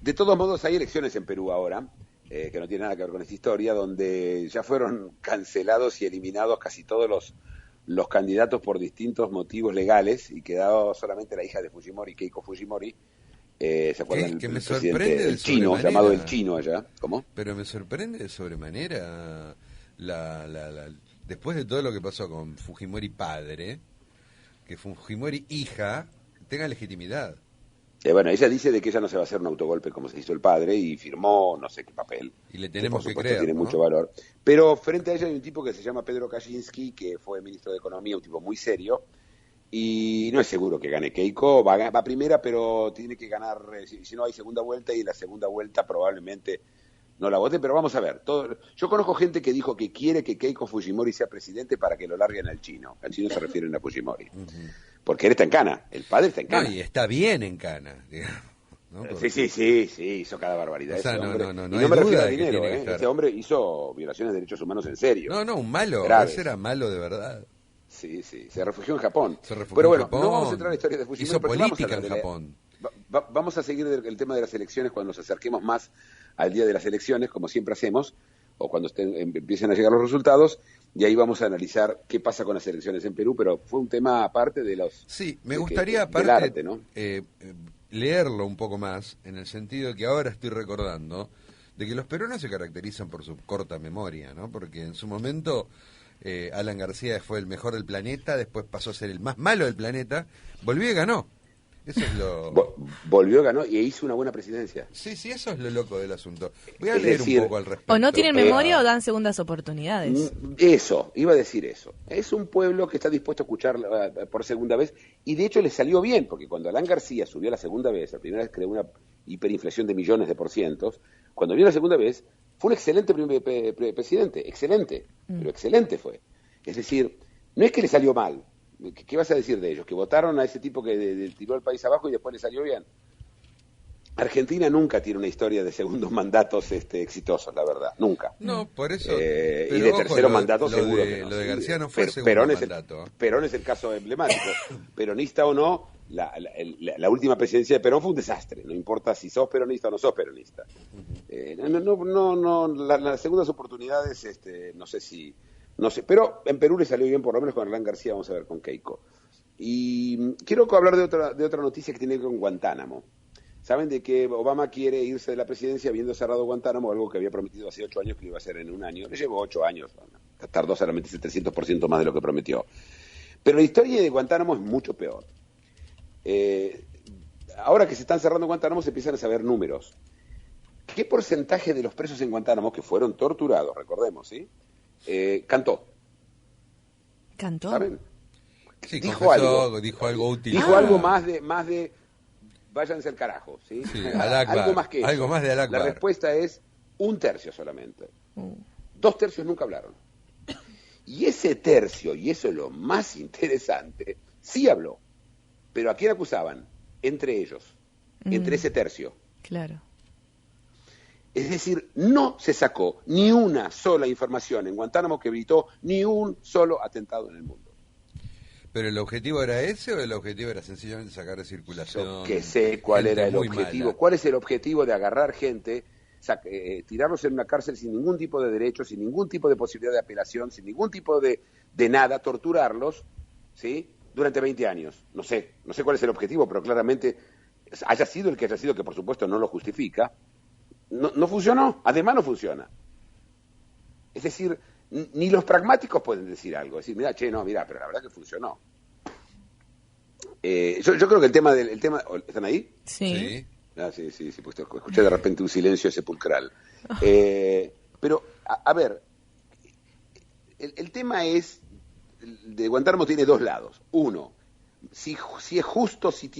[SPEAKER 4] De todos modos, hay elecciones en Perú ahora, que no tienen nada que ver con esta historia, donde ya fueron cancelados y eliminados casi todos los candidatos por distintos motivos legales y quedó solamente la hija de Fujimori, Keiko Fujimori. ¿Se acuerdan?
[SPEAKER 5] Que me sorprende
[SPEAKER 4] el chino, llamado el chino allá. ¿Cómo?
[SPEAKER 5] Pero me sorprende de sobremanera después de todo lo que pasó con Fujimori padre, que Fujimori hija tenga legitimidad.
[SPEAKER 4] Bueno, ella dice de que ella no se va a hacer un autogolpe como se hizo el padre y firmó no sé qué papel.
[SPEAKER 5] Y le tenemos
[SPEAKER 4] que, por
[SPEAKER 5] que
[SPEAKER 4] supuesto,
[SPEAKER 5] creer,
[SPEAKER 4] tiene
[SPEAKER 5] ¿no?
[SPEAKER 4] mucho valor. Pero frente a ella hay un tipo que se llama Pedro Kaczynski, que fue ministro de Economía, un tipo muy serio, y no es seguro que gane Keiko. Va primera, pero tiene que ganar, si no hay segunda vuelta, y la segunda vuelta probablemente no la voten, pero vamos a ver. Yo conozco gente que dijo que quiere que Keiko Fujimori sea presidente para que lo larguen al chino. Al chino se refieren a Fujimori. Porque él está en cana, el padre está en cana.
[SPEAKER 5] No, y está bien en cana, digamos, ¿no? Porque...
[SPEAKER 4] Sí, hizo cada barbaridad.
[SPEAKER 5] O sea,
[SPEAKER 4] ese hombre.
[SPEAKER 5] no
[SPEAKER 4] me refiero a
[SPEAKER 5] de
[SPEAKER 4] dinero,
[SPEAKER 5] que estar...
[SPEAKER 4] Este hombre hizo violaciones de derechos humanos en serio.
[SPEAKER 5] No, un malo,
[SPEAKER 4] graves.
[SPEAKER 5] Ese era malo de verdad.
[SPEAKER 4] Sí, se refugió en Japón. Pero bueno, no vamos a entrar en la historia de Fujimori.
[SPEAKER 5] Hizo política en Japón.
[SPEAKER 4] Vamos a seguir el tema de las elecciones cuando nos acerquemos más al día de las elecciones, como siempre hacemos, o cuando empiecen a llegar los resultados, y ahí vamos a analizar qué pasa con las elecciones en Perú, pero fue un tema aparte de los...
[SPEAKER 5] Sí, me gustaría aparte
[SPEAKER 4] del arte, ¿no?
[SPEAKER 5] Leerlo un poco más, en el sentido de que ahora estoy recordando de que los peruanos se caracterizan por su corta memoria, ¿no? Porque en su momento Alan García fue el mejor del planeta, después pasó a ser el más malo del planeta, volvió y ganó. Eso es lo...
[SPEAKER 4] Volvió, ganó y hizo una buena presidencia.
[SPEAKER 5] Sí, eso es lo loco del asunto. Voy a leer un poco al respecto.
[SPEAKER 3] O no tienen memoria o dan segundas oportunidades.
[SPEAKER 4] Eso, iba a decir eso. Es un pueblo que está dispuesto a escuchar por segunda vez, y de hecho le salió bien, porque cuando Alan García subió la segunda vez, la primera vez creó una hiperinflación de millones de %, cuando vino la segunda vez, fue un excelente presidente, excelente, pero excelente fue. Es decir, no es que le salió mal. ¿Qué vas a decir de ellos? ¿Que votaron a ese tipo que tiró el país abajo y después le salió bien? Argentina nunca tiene una historia de segundos mandatos exitosos, la verdad, nunca.
[SPEAKER 5] No, por eso.
[SPEAKER 4] Y de tercero mandato seguro que no.
[SPEAKER 5] Lo de García no fue segundo mandato.
[SPEAKER 4] Perón es el caso emblemático. Peronista o no, la última presidencia de Perón fue un desastre. No importa si sos peronista o no sos peronista. Las segundas oportunidades, no sé. Pero en Perú le salió bien, por lo menos con Hernán García, vamos a ver con Keiko. Y quiero hablar de otra noticia que tiene que ver con Guantánamo. Saben de que Obama quiere irse de la presidencia habiendo cerrado Guantánamo, algo que había prometido hace 8 años que lo iba a hacer en un año. Le llevó 8 años, tardó solamente 700% más de lo que prometió. Pero la historia de Guantánamo es mucho peor. Ahora que se están cerrando Guantánamo se empiezan a saber números. ¿Qué porcentaje de los presos en Guantánamo que fueron torturados, recordemos, ¿sí? Cantó?
[SPEAKER 5] Sí,
[SPEAKER 4] ¿Saben?
[SPEAKER 5] dijo algo útil.
[SPEAKER 4] Dijo algo más de váyanse al carajo, ¿sí? Algo más que eso.
[SPEAKER 5] Algo más de Al Akbar.
[SPEAKER 4] La respuesta es 1/3 solamente. 2/3 nunca hablaron. Y ese tercio, y eso es lo más interesante, sí habló. Pero ¿a quién acusaban? Entre ellos. Entre ese tercio.
[SPEAKER 3] Claro.
[SPEAKER 4] Es decir, no se sacó ni una sola información en Guantánamo que evitó ni un solo atentado en el mundo.
[SPEAKER 5] ¿Pero el objetivo era ese o el objetivo era sencillamente sacar de circulación?
[SPEAKER 4] Yo que sé cuál era el objetivo.
[SPEAKER 5] Mala.
[SPEAKER 4] ¿Cuál es el objetivo de agarrar gente, tirarlos en una cárcel sin ningún tipo de derecho, sin ningún tipo de posibilidad de apelación, sin ningún tipo de nada, torturarlos, ¿sí? Durante 20 años? No sé cuál es el objetivo, pero claramente, haya sido el que haya sido, que por supuesto no lo justifica, no funcionó. Además no funciona. Es decir, ni los pragmáticos pueden decir algo, decir, mira, pero la verdad que funcionó. Yo creo que el tema ¿están ahí?
[SPEAKER 3] Sí.
[SPEAKER 4] Sí, pues escuché de repente un silencio sepulcral. Pero, a ver, el tema de Guantánamo tiene dos lados. Uno, si es justo, si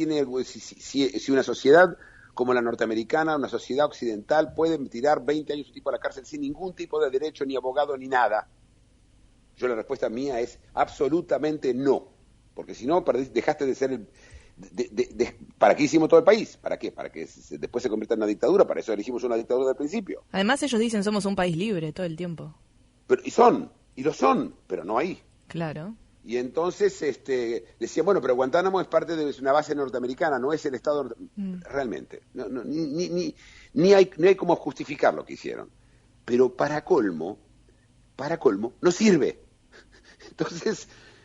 [SPEAKER 4] una sociedad como la norteamericana, una sociedad occidental, puede tirar 20 años un tipo a la cárcel sin ningún tipo de derecho, ni abogado, ni nada. La respuesta mía es absolutamente no. Porque si no, dejaste de ser ¿para qué hicimos todo el país? ¿Para qué? Para que después se convierta en una dictadura. Para eso elegimos una dictadura del principio.
[SPEAKER 3] Además ellos dicen somos un país libre todo el tiempo.
[SPEAKER 4] Y lo son, pero no ahí.
[SPEAKER 3] Claro.
[SPEAKER 4] Y entonces decían, bueno, pero Guantánamo es parte de una base norteamericana, no es el Estado realmente. Ni hay cómo justificar lo que hicieron. Pero para colmo, no sirve.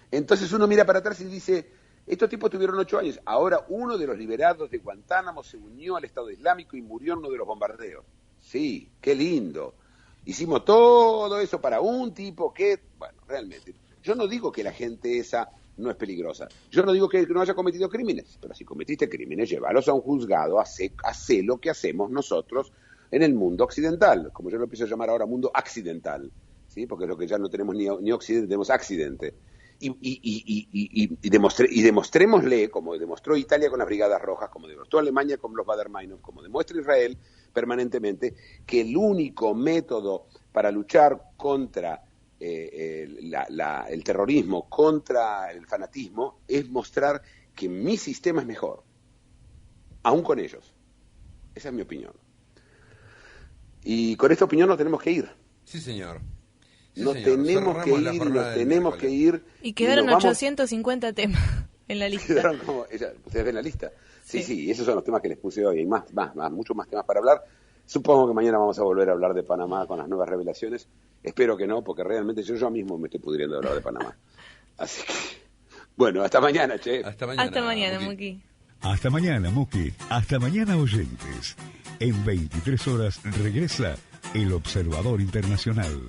[SPEAKER 4] Entonces uno mira para atrás y dice, estos tipos tuvieron 8 años. Ahora uno de los liberados de Guantánamo se unió al Estado Islámico y murió en uno de los bombardeos. Sí, qué lindo. Hicimos todo eso para un tipo que, bueno, realmente... Yo no digo que la gente esa no es peligrosa. Yo no digo que no haya cometido crímenes, pero si cometiste crímenes, llévalos a un juzgado, hace lo que hacemos nosotros en el mundo occidental, como yo lo empiezo a llamar ahora mundo accidental, ¿sí? Porque es lo que ya no tenemos ni occidente, tenemos accidente. Y demostrémosle, como demostró Italia con las Brigadas Rojas, como demostró Alemania con los Baader-Meinhof, como demuestra Israel permanentemente, que el único método para luchar contra el terrorismo, contra el fanatismo, es mostrar que mi sistema es mejor, aún con ellos. Esa es mi opinión. Y con esta opinión nos tenemos que ir.
[SPEAKER 5] Sí, señor.
[SPEAKER 4] Tenemos que ir.
[SPEAKER 3] Y quedaron 850 temas en la lista.
[SPEAKER 4] Ustedes ven la lista. Sí, esos son los temas que les puse hoy. Hay muchos más temas para hablar. Supongo que mañana vamos a volver a hablar de Panamá con las nuevas revelaciones. Espero que no, porque realmente yo mismo me estoy pudriendo de hablar de Panamá. Así que, bueno, hasta mañana, che.
[SPEAKER 5] Hasta mañana,
[SPEAKER 3] Muki.
[SPEAKER 1] Hasta mañana, Muki. Hasta mañana, oyentes. En 23 horas regresa El Observador Internacional.